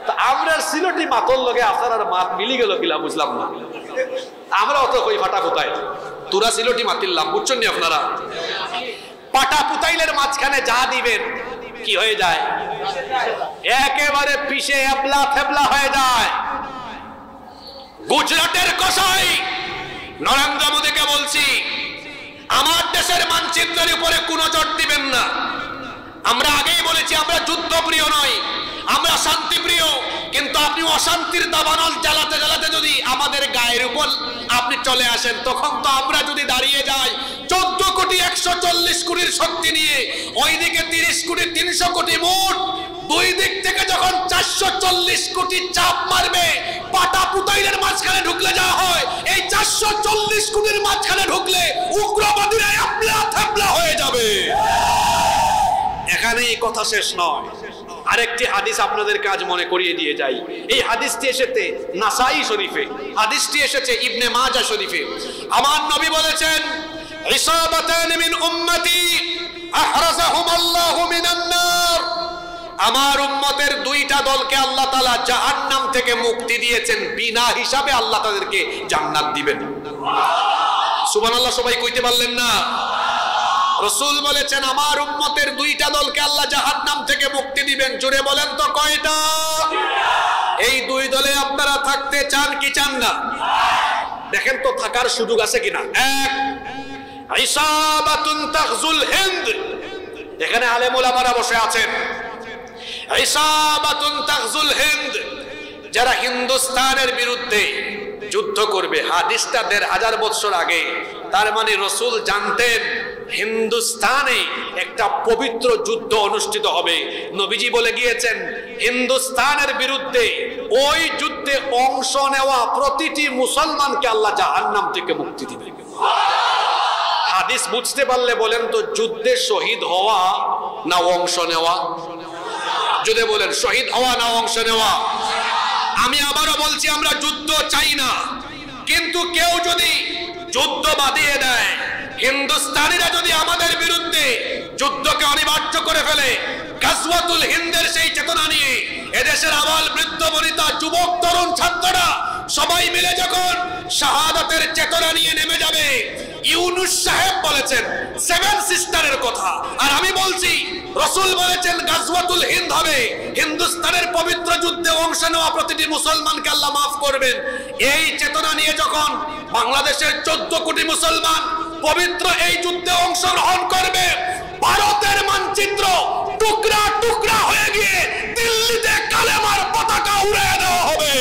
তো আমরা সিলটি মাতল লগে আপনার মাত মিলি গেল কিলা বুঝলাম না। আমরা অত কই পাটা পুতাইল, তোরা সিলটি মাতিল্লাম, বুঝছেন নি আপনারা? পাটা পুতাইলের মাঝখানে যা দিবেন কি হয়ে যায়? একেবারে পিছে এবলা থেবলা হয়ে যায়। গুজরাটের কসাই নরেন্দ্র মোদীকে বলছি, আমার দেশের মানচিত্রের উপরে কোন নজর দিবেন না। আমরা আগেই বলেছি আমরা যুদ্ধ প্রিয় নই, আমরা শান্তি প্রিয়। কিন্তু আপনি অশান্তির দাবানল জ্বালাতে জ্বালাতে যদি আমাদের গায়ের উপর আপনি চলে আসেন, তখন তো আমরা যদি দাঁড়িয়ে যাই 14 কোটি 140 কোটির শক্তি নিয়ে, ওইদিকে 30 কোটি 300 কোটি, মোট দুই দিক থেকে যখন 440 কোটি চাপ মারবে, পাটা পুতাইলের মাঝখানে ঢুকলে যা হয়, এই 440 কোটির মাঝখানে ঢুকলে উগ্রবাদীরা আপলা থাপলা হয়ে যাবে। এখানে এই কথা শেষ নয়, আরেকটি হাদিস আপনাদেরকে আজ মনে করিয়ে দিয়ে যাই। এই হাদিসটি এসেছে নাসাই শরীফে, হাদিসটি এসেছে ইবনে মাজাহ শরীফে। আমার নবী বলেছেন, ইসাবাতান মিন উম্মতি আহরাজাহুমাল্লাহু মিনান নার, আমার উম্মতের দুইটা দলকে আল্লাহ তাআলা জাহান্নাম থেকে মুক্তি দিয়েছেন, বিনা হিসাবে আল্লাহ তাদেরকে জান্নাত দিবেন। সুবহানাল্লাহ, সবাই কইতে পারলেন না? রাসূল বলেছেন আমার উম্মতের দুইটা দলকে আল্লাহ জাহান্নাম থেকে মুক্তি দিবেন। জোরে বলেন তো কয়টা? এই দুই দলে আপনারা থাকতে চান কি চান না? দেখেন তো থাকার সুযোগ আছে কিনা। এক, ইসাবাতুন তাগজুল হিন্দ, এখানে আলেম ওলামারা বসে আছেন। ইসাবাতুন তাগজুল হিন্দ, যারা হিন্দুস্তানের বিরুদ্ধে যুদ্ধ করবে। হাদিসটা 1500 বছর আগে, তার মানে রাসূল জানতেন হিন্দুস্তানে একটা পবিত্র যুদ্ধ অনুষ্ঠিত হবে। নবীজি বলে গিয়েছেন হিন্দুস্তানের বিরুদ্ধে ওই যুদ্ধে অংশ নেওয়া প্রতিটি মুসলমানকে আল্লাহ জাহান্নাম থেকে মুক্তি দিবে। হাদিস বুঝতে পারলে বলেন তো, যুদ্ধে শহীদ হওয়া না অংশ নেওয়া? যদি বলেন শহীদ হওয়া না অংশ নেওয়া? আমি আবারও বলছি আমরা যুদ্ধ চাই না, কিন্তু কেউ যদি যুদ্ধ বাঁধিয়ে দেয়, হিন্দুস্তানিরা যদি আমাদের বিরুদ্ধে যুদ্ধকে অনিবার্য করে ফেলে, গাজওয়াতুল হিন্দের সেই চেতনা নিয়ে এদেশের আবাল বৃদ্ধ বনিতা যুবক তরুণ ছাত্ররা সবাই মিলে যখন শাহাদাতের চেতনা নিয়ে নেমে যাবে, ইউনুস সাহেব বলেছেন 7 সিস্টারের কথা, আর আমি বলছি রাসূল বলেছেন গাজওয়াতুল হিন্দ হবে। হিন্দুস্তানের পবিত্র যুদ্ধে অংশ নেওয়া প্রতিটি মুসলমানকে আল্লাহ মাফ করবেন। এই চেতনা নিয়ে যখন বাংলাদেশের 14 কোটি মুসলমান পবিত্র এই যুদ্ধে অংশগ্রহণ করবে, ভারতের মানচিত্র টুকরা টুকরা হয়ে গিয়ে দিল্লিতে কালেমার পতাকা উড়িয়ে দেওয়া হবে।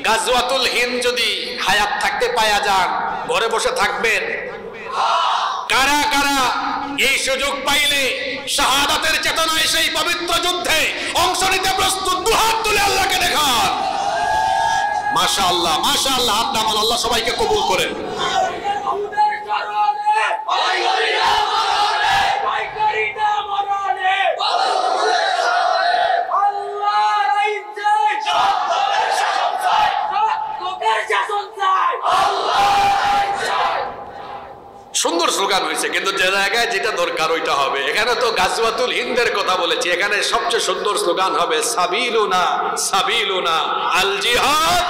গাজওয়াতুল হিন্দ যদি হায়াত থাকতে পাওয়া যান, ঘরে বসে থাকবেন? কারা কারা এই সুযোগ পাইলে শাহাদাতের চেতনায় সেই পবিত্র যুদ্ধে অংশ নিতে প্রস্তুত? দুহাত তুলে আল্লাহকে দেখান। মাশাআল্লাহ, মাশাআল্লাহ, হাত নামান, আল্লাহ সবাইকে কবুল করেন। সুন্দর স্লোগান হয়েছে, কিন্তু যে জায়গায় যেটা দরকার ওইটা হবে। এখানে তো গাজওয়াতুল হিন্দের কথা বলেছি, এখানে সবচেয়ে সুন্দর স্লোগান হবে সাবিলুনা সাবিলুনা আল জিহাদ।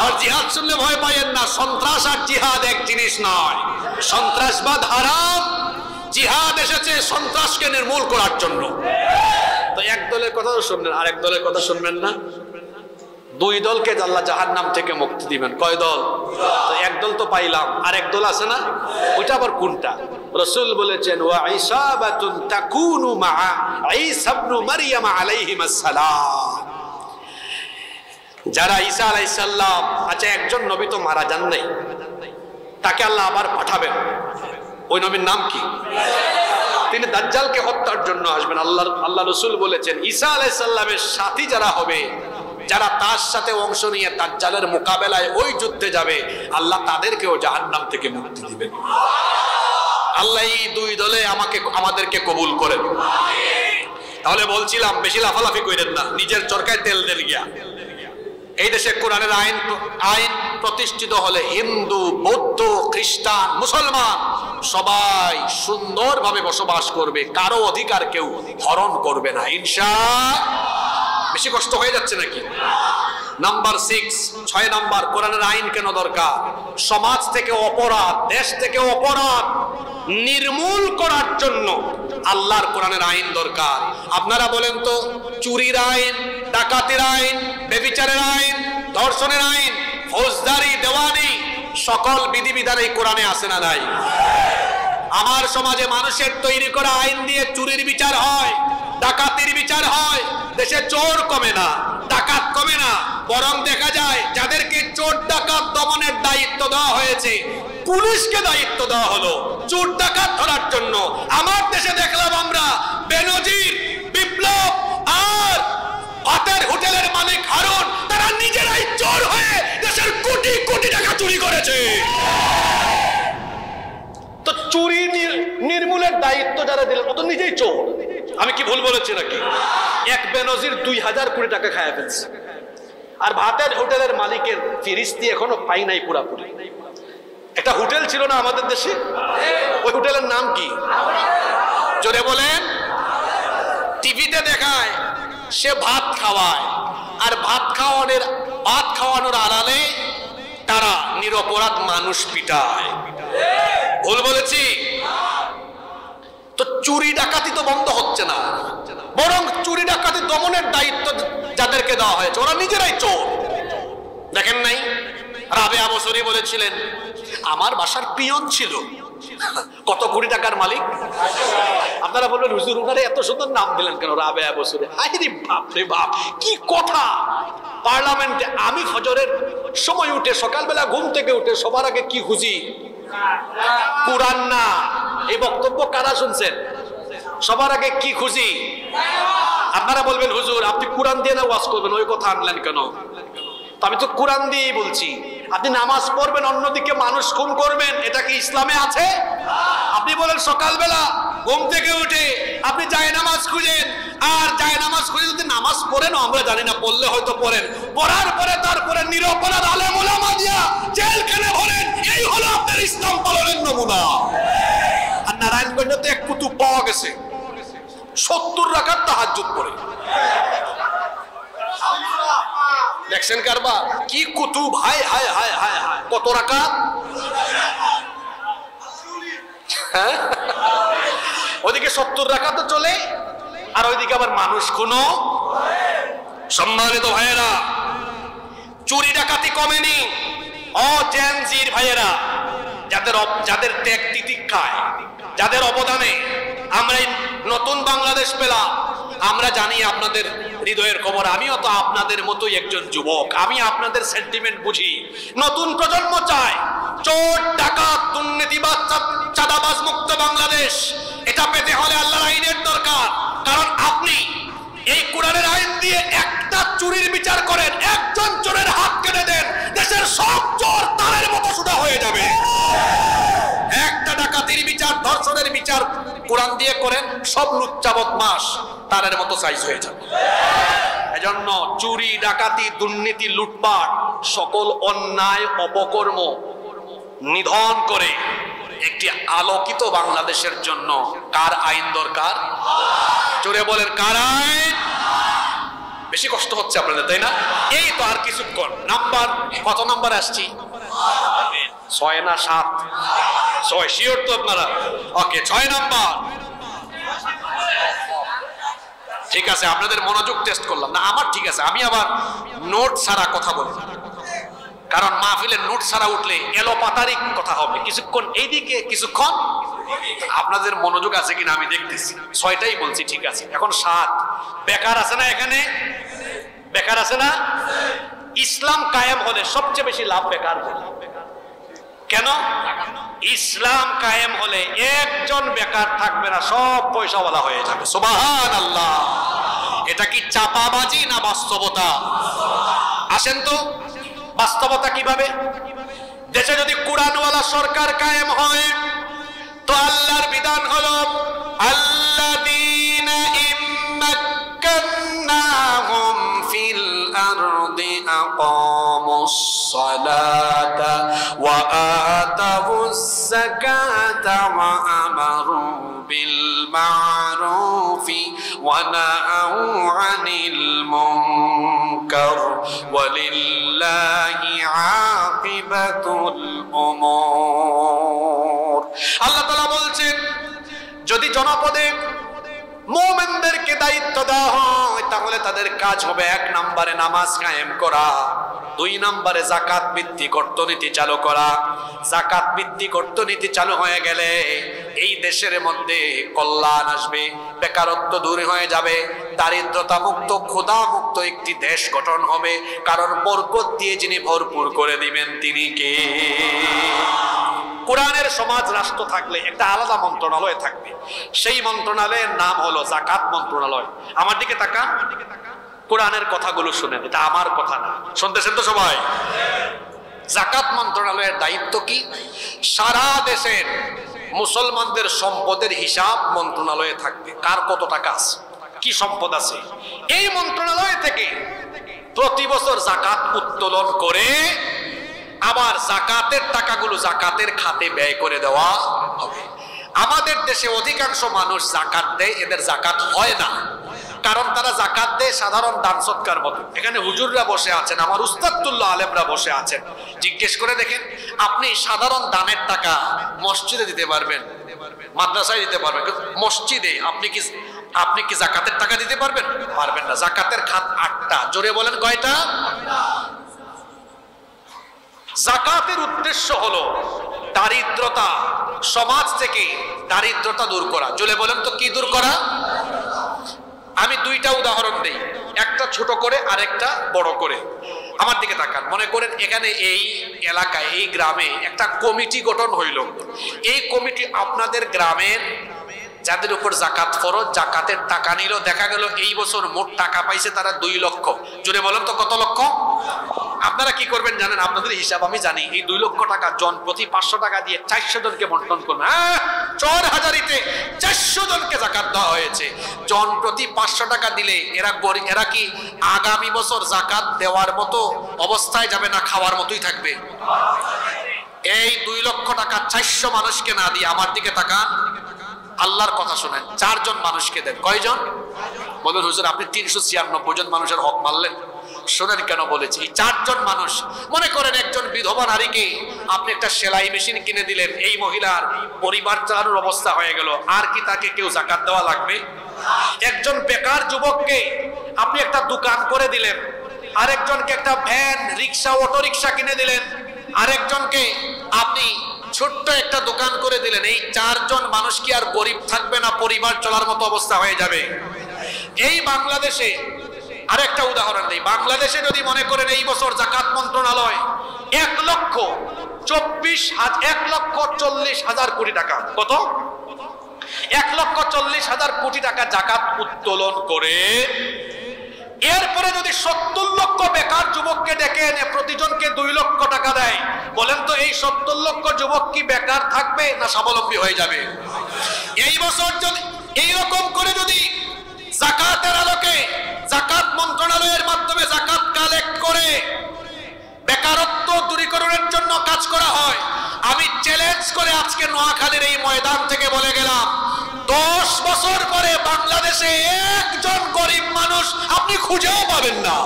আর জিহাদ শুনলে ভয় পাইয়েন না, সন্ত্রাস আর জিহাদ এক জিনিস নয়। সন্ত্রাসবাদ হারাম, জিহাদ এসেছে সন্ত্রাসকে নির্মূল করার জন্য। তো এক দলের কথা শুনবেন, আরেক দলের কথা শুনবেন না। দুই দলকে আল্লাহ জাহান্নাম থেকে মুক্তি দিবেন। কয় দল? তো এক দল তো পাইলাম, আরেক দল আছে না, ওইটা আবার কোনটা? রাসূল বলেছেন ওয়া ইসাবাতুন তাকুনু মা ঈসা ইবনে মারইয়াম আলাইহিস সালাম, যারা ঈসা আলাইহিস সালাম, আচ্ছা একজন নবী তো মারা যান নাই, তাকে আল্লাহ আবার পাঠাবেন। ওই নবীর নাম কি? তিনি দাজ্জালকে হত্যার জন্য আসবেন। আল্লাহ রাসূল বলেছেন ঈসা আলাইহিস সালামের সাথী যারা হবে, যারা তার সাথে অংশ নিয়ে দাজ্জালের মোকাবেলায় ওই যুদ্ধে যাবে, আল্লাহ তাদেরকেও জাহান্নাম থেকে মুক্তি দিবেন। আল্লাহ এই দুই দলে আমাদেরকে কবুল করেন। তাহলে বলছিলাম বেশি লাফালাফি করেন না, নিজের চরকায় তেল দেন গিয়া। এই দেশে কোরআনের আইন প্রতিষ্ঠিত হলে হিন্দু, বৌদ্ধ, খ্রিস্টান, মুসলমান সবাই সুন্দরভাবে বসবাস করবে, কারো অধিকার কেউ হরণ করবে না ইনশাআল্লাহ। বেশি কষ্ট হয়ে যাচ্ছে নাকি? নাম্বার 6, 6 নাম্বার, কোরআনের আইন কেন দরকার? সমাজ থেকে অপরাধ, দেশ থেকে অপরাধ নির্মূল করার জন্য আল্লাহর কোরআনের আইন দরকার। আপনারা বলেন তো, চুরির আইন, ডাকাতির আইন, ব্যভিচারের আইন, ধর্ষণের আইন, ফৌজদারি, দেওয়ানি, সকল বিধিবিধান এই কোরআনে আছে না নাই? আমার সমাজে মানুষের তৈরি করা আইন দিয়ে চুরির বিচার হয়, ডাকাতির বিচার হয়, দেশে চোর কমে না, ডাকাত কমে না, বরং দেখা যায় যাদেরকে চোর ডাকাত দমনের দায়িত্ব দেওয়া হয়েছে, পুলিশকে দায়িত্ব দেওয়া হলো চোর ডাকাত ধরার জন্য। আমার দেশে দেখলাম আমরা বেনজির, বিপ্লব আর ভাতের হোটেলের মালিক হারুন, তারা নিজেরাই চোর হয়ে দেশের কোটি কোটি টাকা চুরি করেছে। তো চুরি নির্মূলের দায়িত্ব যারা দিলেন ও তো নিজেই চোর। আমি কি ভুল বলেছি নাকি? এক বেনজির 2000 কোটি টাকা খায় ফেলছে, আর ভাতের হোটেলের মালিকের ফিরিস্তি এখনো পাই নাই পুরাপুরি। একটা হোটেল ছিল না আমাদের দেশে, ওই হোটেলের নাম কি? জোরে বলেন। টিভিতে দেখায় সে ভাত খাওয়ায়, আর ভাত খাওয়ানোর আড়ালে তারা নিরপরাধ মানুষ পিটায়। ভুল বলেছি? তো চুরি ডাকাতি তো বন্ধ হচ্ছে না, বরং চুরি ডাকাতি দমনের দায়িত্ব যাদেরকে দেওয়া হয়েছে ওরা নিজেরাই চোর। দেখেন নাই রাবেয়া বসরি বলেছিলেন, আমার বাসার পিয়ন ছিল, কত কোটি টাকার মালিক। আপনারা বলবেন হুজুর উনারে এত সুন্দর নাম দিলেন কেন রাবেয়া বসরি? আরে বাপ রে বাপ, কি কথা! পার্লামেন্টে আমি ফজরের সময় উঠে, সকালবেলা ঘুম থেকে উঠে সবার আগে কি খুঁজি? কুরআন না। এই বক্তব্য কারা শুনছেন? সবার আগে কি খুঁজি? আপনারা বলবেন হুজুর আপনি কুরআন দিয়ে না ওয়াজ করবেন, ওই কথা আনলেন কেন? তো আমি তো কুরআন দিয়েই বলছি। আপনি নামাজ পড়বেন, অন্যদিকে মানুষ খুন করবেন, এটা কি ইসলামে আছে? আপনি বলেন সকালবেলা ঘুম থেকে উঠে আপনি জায়নামাজ খুঁজেন, আর জায়নামাজ খুঁজে যদি নামাজ পড়েন, আমরা জানি না, পড়লে হয়তো পড়েন, পড়ার পরে তারপরে নিরপরাধ আলেম ওলামা দিয়া জেলখানে ভরেন, এই হলো আপনার ইসলাম পালনের নমুনা। আর নারায়ণগঞ্জে এক কুতুব পাওয়া গেছে 70 রাকাত তাহাজ্জুদ পড়ে। দেখছেন কারবার? কি কুতুব! হায় হায় হায় হায় হায়, কত রাকাত! ওইদিকে 70 রাকাত চলে, আর ওইদিকে আবার মানুষ খুনো। সম্মানিত ভাইয়েরা, চুরি ডাকাতি কমেনি। ও জেনজির ভাইয়েরা, যাদের ত্যাগ তিতিক্ষায়, যাদের অবদানে আমরা এই নতুন বাংলাদেশ পেলাম, আমরা জানি আপনাদের হৃদয়ের খবর। আমিও তো আপনাদের মতোই একজন যুবক, আমি আপনাদের সেন্টিমেন্ট বুঝি। নতুন প্রজন্ম চায় চোর ডাকাত দুর্নীতিবাজ চাঁদাবাজ মুক্ত বাংলাদেশ। এটা পেতে হলে আল্লাহর আইনের দরকার। কারণ আপনি এই কোরআনের আইন দিয়ে একটা চুরির বিচার করেন, একজন চোরের হাত কেটে দেন, দেশের সব চোর তারের মতো সোজা হয়ে যাবে। একটা ডাকাতির বিচার, ধর্ষণের বিচার কোরআন দিয়ে করেন, সব লুচ্চা বদমাশ তারের মতো সাইজ হয়ে যাবে। এজন্য চুরি ডাকাতি দুর্নীতি লুটপাট সকল অন্যায় অপকর্ম নিধন করে একটি আলোকিত বাংলাদেশের জন্য কার আইন দরকার? জোরে বলেন, কার আইন? বেশি কষ্ট হচ্ছে আপনাদের, তাই না? এই তো আর কিছুক্ষণ। নাম্বার কত নাম্বার আসছি? 6 না 7? 6 শিওর তো আপনারা? ওকে, 6 নাম্বার। ঠিক আছে, আপনাদের মনোযোগ টেস্ট করলাম না আমার। ঠিক আছে, আমি আবার নোট ছাড়া কথা বলি, কারণ মাহফিলের নোট ছাড়া উঠলে এলোপাতারিক কথা হবে। কিছুক্ষণ এইদিকে, কিছুক্ষণ আপনাদের মনোযোগ আছে কিনা আমি দেখতেছি। 6টাই বলছি, ঠিক আছে। এখন 7। বেকার আছে না এখানে? বেকার আছে না? ইসলাম কায়েম হলে সবচেয়ে বেশি লাভ বেকার হলে। কেন? ইসলাম কায়েম হলে একজন বেকার থাকবে না, সব পয়সাওয়ালা হয়ে যাবে। সুবহানাল্লাহ। এটা কি চাপাবাজি না বাস্তবতা? আসেন তো, বাস্তবতা কিভাবে? দেশে যদি কোরআনওয়ালা সরকার কায়েম হয়, তো আল্লাহর বিধান হলো আল্লাযীনা ইম্মাক্কান্নাহুম ফিল আরদি আকামুস সালাতা ওয়া আতাউস যাকাতা ওয়া আমারু বিল মা'রুফি ওয়া নাহাউ আনিল মুনকার। যাক্কার ওয়ালিল্লাহি আকিবাতুল উমুর। আল্লাহ তাআলা বলছেন যদি জনপদে মুমিনদেরকে দায়িত্ব দেওয়া হয় তাহলে তাদের কাজ হবে 1 নম্বরে নামাজ কায়েম করা, 2 নম্বরে যাকাত ভিত্তিক অর্থনীতি চালু করা। যাকাত ভিত্তিক অর্থনীতি চালু হয়ে গেলে এই দেশের মধ্যে কল্যাণ আসবে, বেকারত্ব দূর হয়ে যাবে, দারিদ্রতা মুক্ত ক্ষুধা মুক্ত একটি দেশ গঠন হবে। কারণ বরকত দিয়ে যিনি ভরপুর করে দিবেন তিনি কে? কোরআনের সমাজ রাষ্ট্র থাকলে একটা আলাদা মন্ত্রণালয় থাকবে, সেই মন্ত্রণালয়ের নাম হলো যাকাত মন্ত্রণালয়। আমার দিকে তাকান, কোরআনের কথাগুলো শুনেন, এটা আমার কথা না, শুনতেছেন তো সবাই? যাকাত মন্ত্রণালয়ের দায়িত্ব কি? সারা দেশের মুসলমানদের সম্পদের হিসাব মন্ত্রণালয়ে থাকবে, কার কত টাকা আছে, কি সম্পদ আছে। এই মন্ত্রণালয় থেকে প্রতি বছর যাকাত উত্তোলন করে আবার যাকাতের টাকাগুলো যাকাতের খাতে ব্যয় করে দেওয়া হবে। আমাদের দেশে অধিকাংশ মানুষ যাকাত দেয়, এদের যাকাত হয় না, কারণ তারা যাকাত দেয় সাধারণ দান সৎকার মতো। এখানে হুজুররা বসে আছেন, আমার উস্তাদুল্লাহ আলেমরা বসে আছেন, জিজ্ঞেস করে দেখেন আপনি সাধারণ দানের টাকা মসজিদে দিতে পারবেন, মাদ্রাসায় দিতে পারবেন, মসজিদে আপনি কি যাকাতের টাকা দিতে পারবেন? পারবেন না। যাকাতের খাত 8টা, জোরে বলেন কয়টা? যাকাতের উদ্দেশ্য হলো দারিদ্রতা, সমাজ থেকে দারিদ্রতা দূর করা। জোরে বলেন তো কি দূর করা? আমি 2টা উদাহরণ দেই, একটা ছোট করে আরেকটা বড় করে। আমার দিকে তাকান, মনে করেন এখানে এই এলাকায় এই গ্রামে একটা কমিটি গঠন হইল। এই কমিটি আপনাদের গ্রামের যাদের উপর যাকাত ফরজ, যাকাতের টাকা নিল, দেখা গেল এই বছর মোট টাকা পাইছে তারা 2 লক্ষ। জোরে বলেন তো কত লক্ষ? আপনারা কি করবেন জানেন? আপনাদের হিসাব আমি জানি। এই 2 লক্ষ টাকা জন প্রতি 500 টাকা দিয়ে 400 জনকে বন্টন করবেন। হ্যাঁ, 4000-তে 400 জনকে যাকাত দেওয়া হয়েছে। জন প্রতি 500 টাকা দিলে এরা কি আগামী বছর যাকাত দেওয়ার মতো অবস্থায় যাবে না খাওয়ার মতোই থাকবে? এই 2 লক্ষ টাকা 400 মানুষকে না দিয়ে আমার দিকে তাকান, আল্লাহর কথা শুনেন, 4 জন মানুষকে দেন। কয়জন? বলেন হুজুর আপনি 396 জন মানুষের হক মারলেন। শোনেন কেন বলেছি। 4 জন মানুষ, মনে করেন একজন বিধবা নারীকে আপনি একটা সেলাই মেশিন কিনে দিলেন, এই মহিলার পরিবার চালানোর অবস্থা হয়ে গেল, আর কি তাকে কেউ যাকাত দেওয়া লাগবে? একজন বেকার যুবককে আপনি একটা দোকান করে দিলেন, আরেকজনকে একটা ভ্যান, রিক্সা, অটো রিক্সা কিনে দিলেন, আরেকজনকে আপনি ছোট্ট একটা দোকান করে দিলেন। এই 4 জন মানুষ কি আর গরিব থাকবে না? পরিবার চলার মতো অবস্থা হয়ে যাবে। এই বাংলাদেশে আরেকটা উদাহরণ দেই, বাংলাদেশে যদি মনে করেন এই বছর যাকাত মন্ত্রণালয় 1,40,000 কোটি টাকা, কত? 1,40,000 কোটি টাকা যাকাত উত্তোলন করে এরপরে যদি 70 লক্ষ বেকার যুবককে ডেকে এনে প্রতিজনকে 2 লক্ষ টাকা দেয়, বলেন তো এই 70 লক্ষ যুবক কি বেকার থাকবে না স্বাবলম্বী হয়ে যাবে? এই বছর যদি এইরকম করে যদি যাকাতের আলোকে যাকাত মন্ত্রণালয়ের মাধ্যমে যাকাত কালেক্ট করে বেকারত্ব দূরীকরণের জন্য কাজ করা হয়, আমি চ্যালেঞ্জ করে আজকে নোয়াখালীর এই ময়দান থেকে বলে গেলাম 10 বছর পরে বাংলাদেশে একজন গরিব মানুষ আপনি খুঁজেও পাবেন না।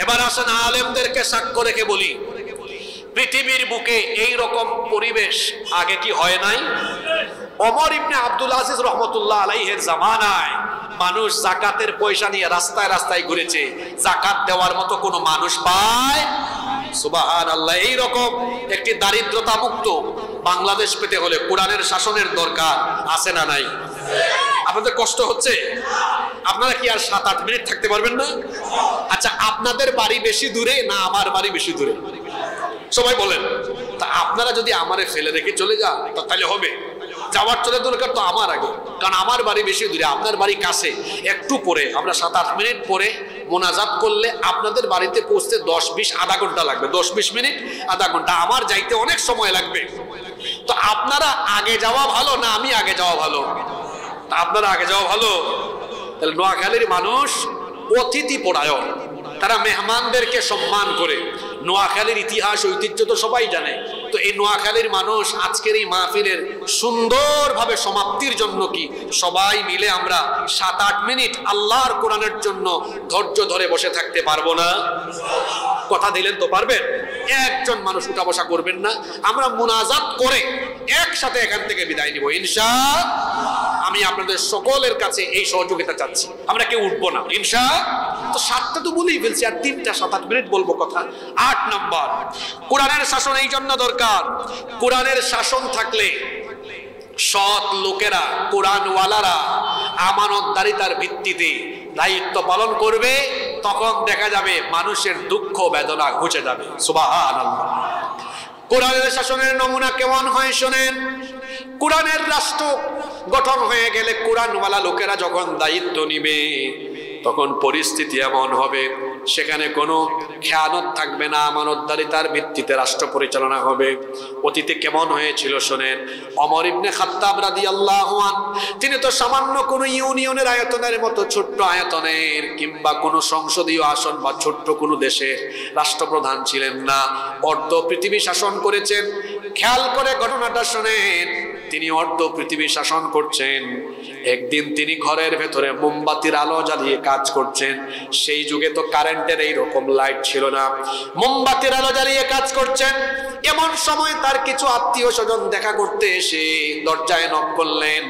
এবার আসেন আলেমদেরকে সাক্ষ্য রেখে বলি, পৃথিবীর বুকে এই রকম পরিবেশ আগে কি হয় নাই? ওমর ইবনে আব্দুল আজিজ রহমতুল্লাহ আলাইহির জামানায় মানুষ যাকাতের পয়সা নিয়ে রাস্তায় রাস্তায় ঘুরেছে, যাকাত দেওয়ার মতো কোনো মানুষ পায়? সুবহানাল্লাহ। এই রকম একটি দারিদ্রতা মুক্ত বাংলাদেশ পেতে হলে কোরআনের শাসনের দরকার আছে না নাই? আপনাদের কষ্ট হচ্ছে? আপনারা কি আর 7-8 মিনিট থাকতে পারবেন না? আচ্ছা, আপনাদের বাড়ি বেশি দূরে না আমার বাড়ি বেশি দূরে? সবাই বলেন। তা আপনারা যদি আমারে ফেলে রেখে চলে যান তাহলে হবে? যাওয়ার চলে দরকার তো আমার আগে, কারণ আমার বাড়ি বেশি দূরে, আপনার বাড়ি কাছে। একটু পরে আমরা 7-8 মিনিট পরে মোনাজাত করলে আপনাদের বাড়িতে পৌঁছতে 10-20 আধা ঘন্টা লাগবে। 10-20 মিনিট আধা ঘন্টা, আমার যাইতে অনেক সময় লাগবে। তো আপনারা আগে যাওয়া ভালো না আমি আগে যাওয়া ভালো? তা আপনারা আগে যাওয়া ভালো। তাহলে নোয়াখালীর মানুষ অতিথি পরায়ণ, তারা মেহমানদেরকে সম্মান করে। নোয়াখালীর ইতিহাস ঐতিহ্য তো সবাই জানে। তো এই নোয়াখালীর মানুষ আজকের এই মাহফিলের সুন্দরভাবে সমাপ্তির জন্য কি সবাই মিলে আমরা 7-8 মিনিট আল্লাহর কোরআনের জন্য ধৈর্য ধরে বসে থাকতে পারবো না? কথা দিলেন তো পারবেন? একজন মানুষ উঠা বসা করবেন না, আমরা মুনাজাত করে একসাথে এখান থেকে বিদায় নিব ইনশাআল্লাহ। আমি আপনাদের সকলের কাছে এই সহযোগিতা চাচ্ছি, আমরা কেউ উঠবো না ইনশাআল্লাহ। তো 7টা তো বলেই ফেলছি, আর 3টা 7-8 মিনিট বলবো কথা। 8 নম্বর, কোরআনের শাসন এই জন্য দরকার, কোরআনের শাসন থাকলে সৎ লোকেরা, কোরআনওয়ালারা আমানতদারিতার ভিত্তিতে দায়িত্ব পালন করবে, তখন দেখা যাবে মানুষের দুঃখ বেদনা ঘুচে যাবে। সুবহানাল্লাহ। কোরআনের শাসনের নমুনা কেমন হয় শোনেন। কোরআনের রাষ্ট্র গঠন হয়ে গেলে, কোরআনওয়ালা লোকেরা যখন দায়িত্ব নিবে, তখন পরিস্থিতি এমন হবে সেখানে কোনো খেয়ানত থাকবে না, আমানতদারিতার ভিত্তিতে রাষ্ট্র পরিচালনা হবে। অতীতে কেমন হয়েছিল শোনেন। ওমর ইবনে খাত্তাব রাদিয়াল্লাহু আনহু, তিনি তো সামান্য কোনো ইউনিয়নের আয়তনের মতো ছোট্ট আয়তনের কিংবা কোনো সংসদীয় আসন বা ছোট্ট কোনো দেশের রাষ্ট্রপ্রধান ছিলেন না, অর্ধ পৃথিবী শাসন করেছেন। খেয়াল করে ঘটনাটা শোনেন। তিনি অর্ধ পৃথিবী শাসন করছেন। একদিন তিনি ঘরের ভেতরে মোমবাতির আলো জ্বালিয়ে কাজ করছেন। সেই যুগে তো কারেন্টের এইরকম লাইট ছিল না, মোমবাতির আলো জ্বালিয়ে কাজ করছেন। এমন সময় তার কিছু আত্মীয় স্বজন দেখা করতে এসে দরজায় নক করলেন,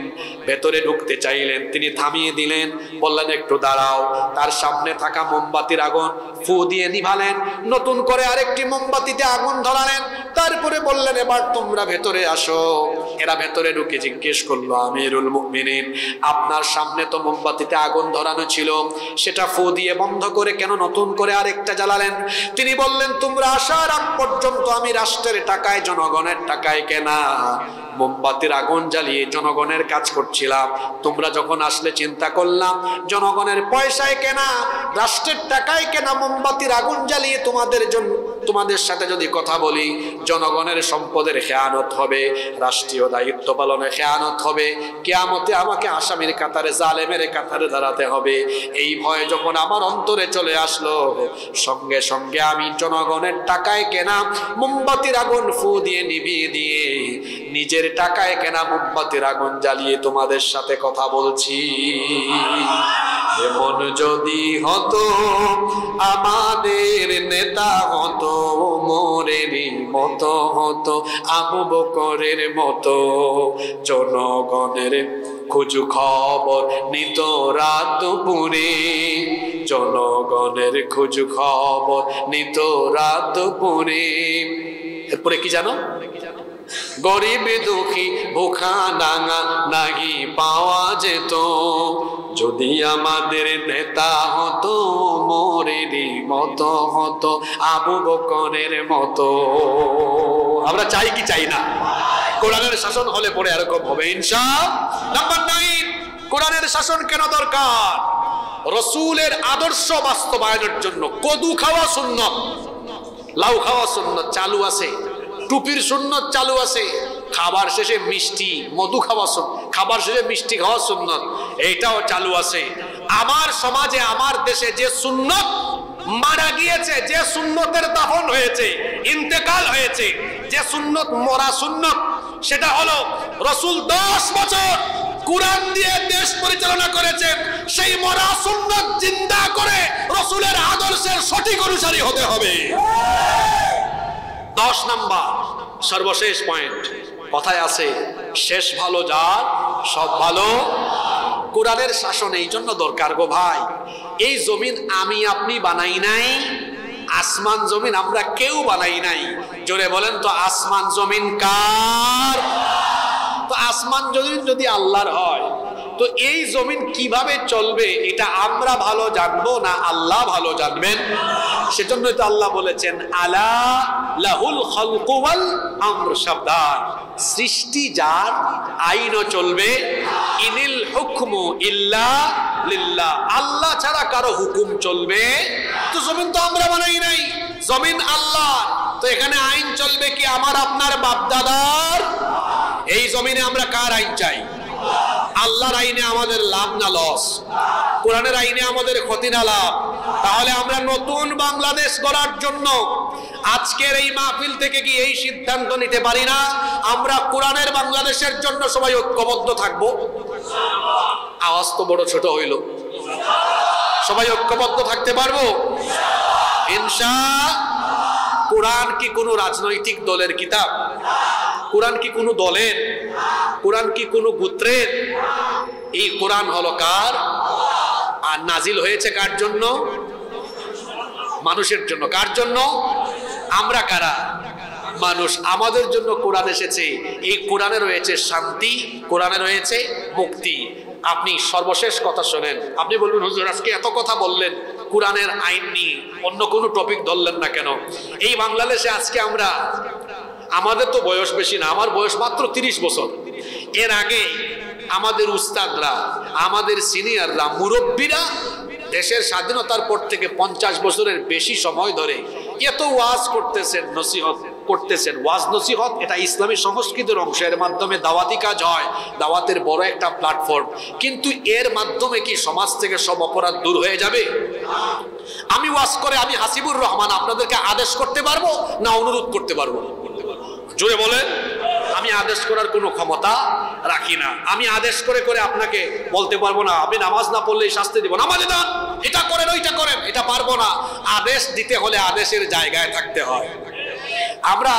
ভেতরে ঢুকতে চাইলেন। তিনি থামিয়ে দিলেন, বললেন একটু দাঁড়াও। তার সামনে থাকা মোমবাতির আগুন ফু দিয়ে নিভালেন, নতুন করে আরেকটি মোমবাতিতে আগুন ধরালেন। তারপরে বললেন, এবার তোমরা ভেতরে আসো। এরা ভেতরে ঢুকে জিজ্ঞেস করলো, আমিরুল মুমিনিন, আপনার সামনে তো মোমবাতিতে আগুন ধরানো ছিল, সেটা ফু দিয়ে বন্ধ করে কেন নতুন করে আরেকটা জ্বালালেন? তিনি বললেন, তোমরা আসার আগ পর্যন্ত আমি রাষ্ট্রের টাকায়, জনগণের টাকায় কেনা মোমবাতির আগুন জ্বালিয়ে জনগণের কাজ করছিলাম। তোমরা যখন আসলে চিন্তা করলাম জনগণের পয়সায় কেনা, রাষ্ট্রের টাকায় কেনা মোমবাতির আগুন জ্বালিয়ে তোমাদের সাথে যদি কথা বলি, জনগণের সম্পদের খেয়ানত হবে, রাষ্ট্রীয় দায়িত্ব পালনে খেয়ানত হবে, কিয়ামতে আমাকে আসামির কাতারে, জালেমের কাতারে দাঁড়াতে হবে। এই ভয় যখন আমার অন্তরে চলে আসলো, সঙ্গে সঙ্গে আমি জনগণের টাকায় কেনা মোমবাতির আগুন ফু দিয়ে নিভিয়ে দিয়ে নিজের টাকায় কেনা মোমবাতির আগুন জ্বালিয়ে তোমাদের সাথে কথা বলছি। এমন যদি হতো আমাদের নেতা হতো, ওমরেরই মতো হতো, আবু বকরের মতো, জনগণের খোঁজ খবর নিত রাত দুপুরে, জনগণের খোঁজ খবর নিত রাত দুপুরে। এরপরে কি জানো? গরিব দুঃখী ভুখা ডাঙা নাহি পাওয়া যেত, যদি আমাদের নেতা হতো, মোরেরই মতো হতো, আবু বকরের মতো। আমরা চাই কি চাই না? কোরআনের শাসন হলে পরে এরকম হবে ইনশাআল্লাহ। নাম্বার 9, কোরআনের শাসন কেন দরকার? রাসূলের আদর্শ বাস্তবায়নের জন্য। কদু খাওয়া সুন্নাত, লাউ খাওয়া সুন্নাত চালু আছে, টুপির সুন্নাত চালু আছে, খাবার শেষে মিষ্টি মধু খাওয়া সুন্নাত, খাবার শেষে মিষ্টি খাওয়া সুন্নাত এইটাও চালু আছে। আমার সমাজে, আমার দেশে যে সুন্নাত মারা গিয়েছে, যে সুন্নতের দাফন হয়েছে, ইন্তেকাল হয়েছে, যে সুন্নত মরা সুন্নত, সেটা হলো রাসূল 10 বছর কুরআন দিয়ে দেশ পরিচালনা করেছেন। সেই মরা সুন্নত জিন্দা করে রাসূলের আদর্শের সঠিক অনুসারী হতে হবে। 10 নাম্বার, সর্বশেষ পয়েন্ট। কথায় আছে, শেষ ভালো যার সব ভালো। কোরআনের শাসন এই জন্য দরকার গো ভাই। এই জমিন আমি আপনি বানাই নাই, আসমান জমিন আমরা কেউ বানাই নাই। জোরে বলেন তো, আসমান জমিন কার? তো আসমান জমিন যদি আল্লাহর হয়, তো এই জমিন কিভাবে চলবে এটা আমরা ভালো জানবো না আল্লাহ ভালো জানবেন? সেজন্যই তো আল্লাহ বলেছেন, আলা লাহুল খালকু ওয়াল আমর, সাবধান, সৃষ্টি যার, আইনও চলবে। ইনিল হুকমু ইল্লা লিল্লাহ, আল্লাহ ছাড়া কারো হুকুম চলবে। তো জমিন তো আমরা বানাই নাই, জমিন আল্লাহ। তো এখানে আইন চলবে কি আমার আপনার বাপ দাদার? এই জমিনে আমরা কার আইন চাই? আল্লাহর আইনে আমাদের লাভ না লস? কোরআনের আইনে আমাদের ক্ষতি না লাভ? তাহলে আমরা নতুন বাংলাদেশ গড়ার জন্য আজকের এই মাহফিল থেকে কি এই সিদ্ধান্ত নিতে পারি না আমরা কোরআনের বাংলাদেশের জন্য সবাই ঐক্যবদ্ধ থাকবো? আওয়াজ তো বড় ছোট হইল। সবাই ঐক্যবদ্ধ থাকতে পারবো ইনশাআল্লাহ। কোরআন কি কোনো রাজনৈতিক দলের কিতাব? কোরআন কি কোনো দলের? কোরআন কি কোনো গোত্রের? এই কোরআন হলো কার? আর নাজিল হয়েছে কার জন্য? মানুষের জন্য। কার জন্য? আমরা কারা? মানুষ। আমাদের জন্য কোরআন এসেছে। এই কোরআনে রয়েছে শান্তি, কোরআনে রয়েছে মুক্তি। আপনি সর্বশেষ কথা শোনেন। আপনি বলবেন হুজুর আজকে এত কথা বললেন, কোরআনের আইন নিয়ে অন্য কোনো টপিক ধরলেন না কেন? এই বাংলাদেশে আজকে আমরা, আমাদের তো বয়স বেশি না, আমার বয়স মাত্র 30 বছর। এর আগে আমাদের উস্তাদরা, আমাদের সিনিয়ররা, মুরব্বীরা দেশের স্বাধীনতার পর থেকে 50 বছরের বেশি সময় ধরে এত ওয়াজ করতেছেন, নসিহত করতেছেন। ওয়াজ নসিহত এটা ইসলামী সংস্কৃতির অংশ, এর মাধ্যমে দাওয়াতি কাজ হয়, দাওয়াতের বড় একটা প্ল্যাটফর্ম। কিন্তু এর মাধ্যমে কি সমাজ থেকে সব অপরাধ দূর হয়ে যাবে? আমি ওয়াজ করে আমি হাসিবুর রহমান আপনাদেরকে আদেশ করতে পারবো না অনুরোধ করতে পারবো? জোরে বলেন। আমি আদেশ করার কোনো ক্ষমতা রাখি না। আমি আদেশ করে করে আপনাকে বলতে পারবো না আপনি নামাজ না পড়লেই শাস্তি দিব, নামাজে দান, এটা করেন ওইটা করেন, এটা পারবো না। আদেশ দিতে হলে আদেশের জায়গায় থাকতে হয়। আমরা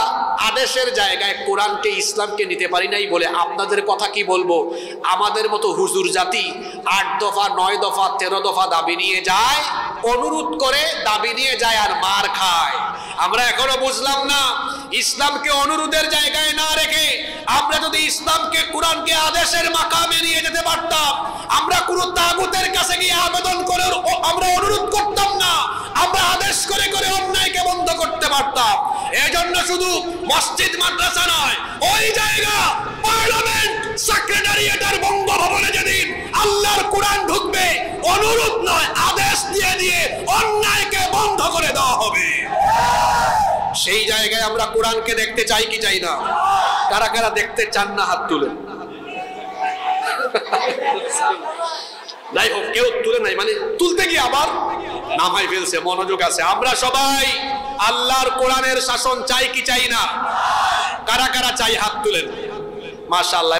আদেশের জায়গায় কোরআনকে, ইসলামকে নিতে পারি নাই বলে আপনাদের কথা কি বলবো? আমাদের মতো হুজুর জাতি 8 দফা 9 দফা 13 দফা দাবি নিয়ে যায়, অনুরোধ করে দাবি নিয়ে যায় আর মার খায়। আমরা এখনো বুঝলাম না ইসলামকে অনুরোধের জায়গায় না রেখে আমরা যদি ইসলামকে, কোরআনকে আদেশের মাকামে নিয়ে যেতে পারতাম, আমরা কোনো তাগুতের কাছে গিয়ে আবেদন করে আমরা অনুরোধ করতাম না, আমরা আদেশ করে করে অন্যায়কে বন্ধ করতে পারতাম। এজন্য শুধু মসজিদ মাদ্রাসা নয়, ওই জায়গা পার্লামেন্ট, সেক্রেটারিয়েট আর বঙ্গভবনে যেদিন আল্লাহর কোরআন ঢুকবে, অনুরোধ নয় আদেশ দিয়ে দিয়ে অন্যায়কে বন্ধ করে দেওয়া হবে। সেই জায়গায় আমরা কোরআনকে দেখতে চাই কি চাই না? কারা কারা দেখতে চান না হাত তুলেন। যাই হোক, কেউ তুলে নাই, মানে তুলতে গিয়ে আবার নামাই ফেলছে, মনোযোগ আছে। আমরা সবাই আল্লাহর কোরআনের শাসন চাই কি চাই না? কারা কারা চাই হাত তুলেন। মাশাআল্লাহ।